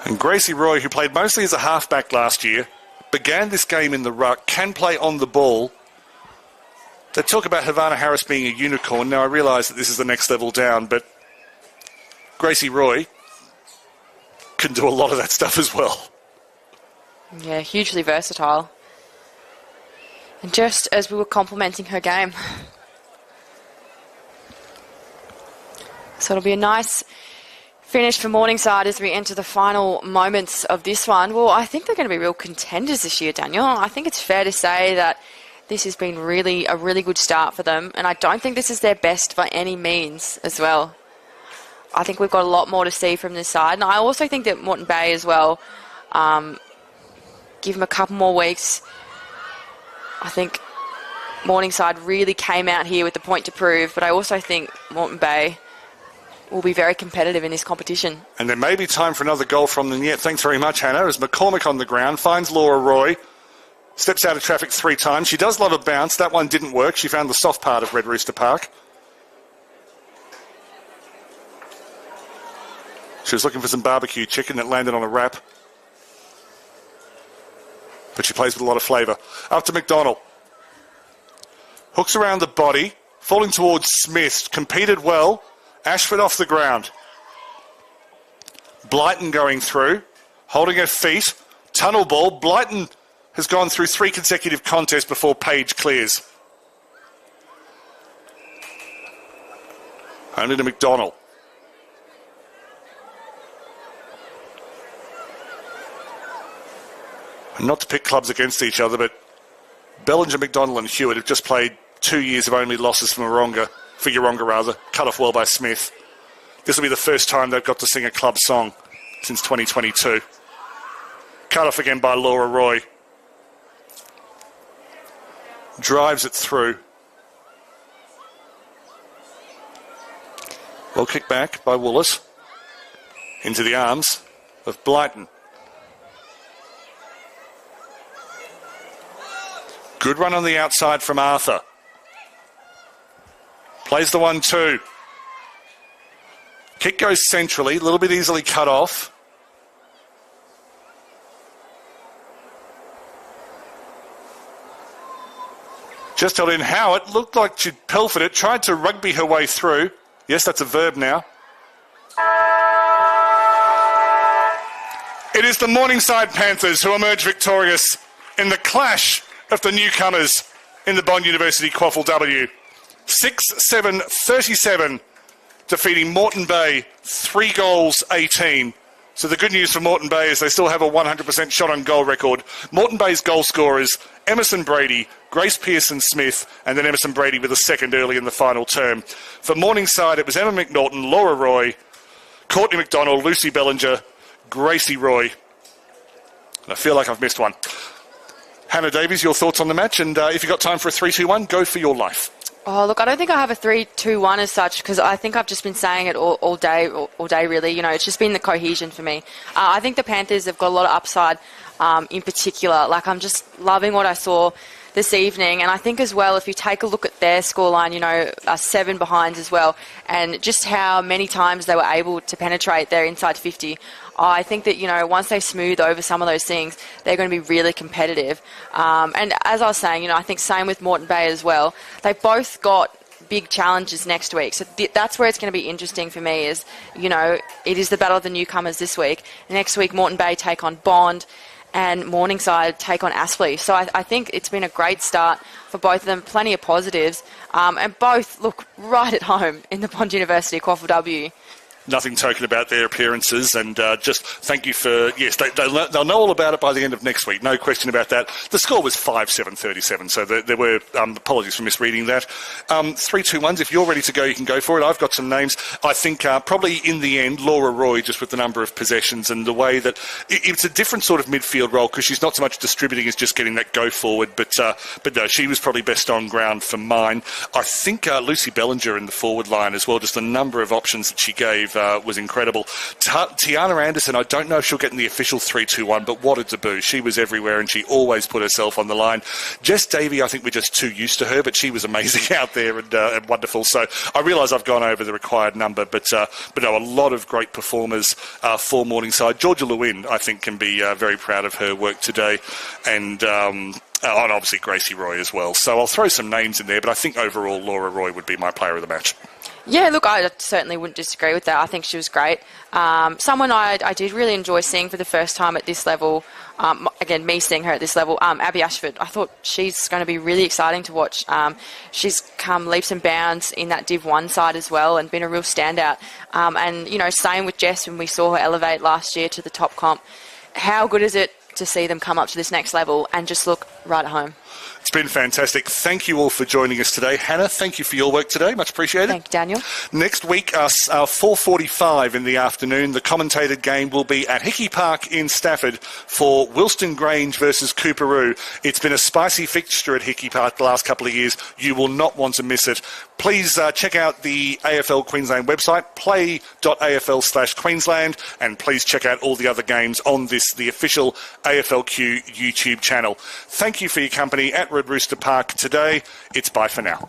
And Gracie Roy, who played mostly as a halfback last year, began this game in the ruck, can play on the ball. They talk about Havana Harris being a unicorn. Now, I realise that this is the next level down, but Gracie Roy can do a lot of that stuff as well. Yeah, hugely versatile. And just as we were complimenting her game. So it'll be a nice finish for Morningside as we enter the final moments of this one. Well, I think they're going to be real contenders this year, Daniel. I think it's fair to say that this has been a really good start for them, and I don't think this is their best by any means as well. I think we've got a lot more to see from this side, and I also think that Moreton Bay as well, give them a couple more weeks. I think Morningside really came out here with the point to prove, but I also think Moreton Bay will be very competitive in this competition. And there may be time for another goal from them yet. Thanks very much, Hannah. As McCormick on the ground finds Laura Roy, steps out of traffic 3 times. She does love a bounce. That one didn't work. She found the soft part of Red Rooster Park. She was looking for some barbecue chicken that landed on a wrap. But she plays with a lot of flavour. Up to McDonald. Hooks around the body. Falling towards Smith. Competed well. Ashford off the ground. Blyton going through. Holding her feet. Tunnel ball. Blyton has gone through 3 consecutive contests before Page clears. Only to McDonald. And not to pick clubs against each other, but Bellinger, McDonald and Hewitt have just played 2 years of only losses for Yeronga, cut off well by Smith. This will be the first time they've got to sing a club song since 2022. Cut off again by Laura Roy. Drives it through. Well kicked back by Willis. Into the arms of Blyton. Good run on the outside from Arthur. Plays the 1-2. Kick goes centrally, a little bit easily cut off. Just held in. Howard looked like she'd pilfered it, tried to rugby her way through. Yes, that's a verb now. It is the Morningside Panthers who emerge victorious in the clash of the newcomers in the Bond University QAFLW. 6-7-37, defeating Moreton Bay 3-18. So the good news for Moreton Bay is they still have a 100% shot on goal record. Moreton Bay's goal scorers, Emerson Brady, Grace Pearson-Smith, and then Emerson Brady with a second early in the final term. For Morningside, it was Emma McNaughton, Laura Roy, Courtney McDonald, Lucy Bellinger, Gracie Roy. And I feel like I've missed one. Hannah Davies, your thoughts on the match, and if you've got time for a 3-2-1, go for your life. Oh, look, I don't think I have a 3-2-1 as such, because I think I've just been saying it all day, really. You know, it's just been the cohesion for me. I think the Panthers have got a lot of upside in particular. Like, I'm just loving what I saw this evening. And I think as well, if you take a look at their scoreline, you know, 7 behinds as well, and just how many times they were able to penetrate their inside 50. I think that, you know, once they smooth over some of those things, they're going to be really competitive. And as I was saying, you know, I think same with Moreton Bay as well. They've both got big challenges next week. So that's where it's going to be interesting for me is, you know, it is the battle of the newcomers this week. Next week, Moreton Bay take on Bond and Morningside take on Aspley. So I think it's been a great start for both of them, plenty of positives, and both look right at home in the Bond University QAFLW. Nothing token about their appearances, and just thank you for, yes, they'll know all about it by the end of next week, no question about that. The score was 5-7-37, so there were, apologies for misreading that. 3-2-1s, if you're ready to go, you can go for it. I've got some names. I think probably in the end, Laura Roy, just with the number of possessions and the way that it's a different sort of midfield role, because she's not so much distributing as just getting that go forward, but no, she was probably best on ground for mine. I think Lucy Bellinger in the forward line as well, just the number of options that she gave was incredible. Tiana Anderson, I don't know if she'll get in the official 3-2-1, but what a debut. She was everywhere and she always put herself on the line. Jess Davey, I think we're just too used to her, but she was amazing out there and wonderful. So I realise I've gone over the required number, but no, a lot of great performers for Morningside. Georgia Lewin, I think, can be very proud of her work today, and obviously Gracie Roy as well. So I'll throw some names in there, but I think overall Laura Roy would be my player of the match. Yeah, look, I certainly wouldn't disagree with that. I think she was great. Someone I did really enjoy seeing for the first time at this level, again, me seeing her at this level, Abby Ashford. I thought she's going to be really exciting to watch. She's come leaps and bounds in that Div 1 side as well and been a real standout. And, same with Jess when we saw her elevate last year to the top comp. How good is it to see them come up to this next level and just look right at home? It's been fantastic. Thank you all for joining us today. Hannah, thank you for your work today. Much appreciated. Thank you, Daniel. Next week, our 4:45 in the afternoon, the commentated game will be at Hickey Park in Stafford for Wilston Grange versus Cooperoo. It's been a spicy fixture at Hickey Park the last couple of years. You will not want to miss it. Please check out the AFL Queensland website, play.afl/Queensland, and please check out all the other games on the official AFLQ YouTube channel. Thank you for your company at Red Rooster Park today. It's bye for now.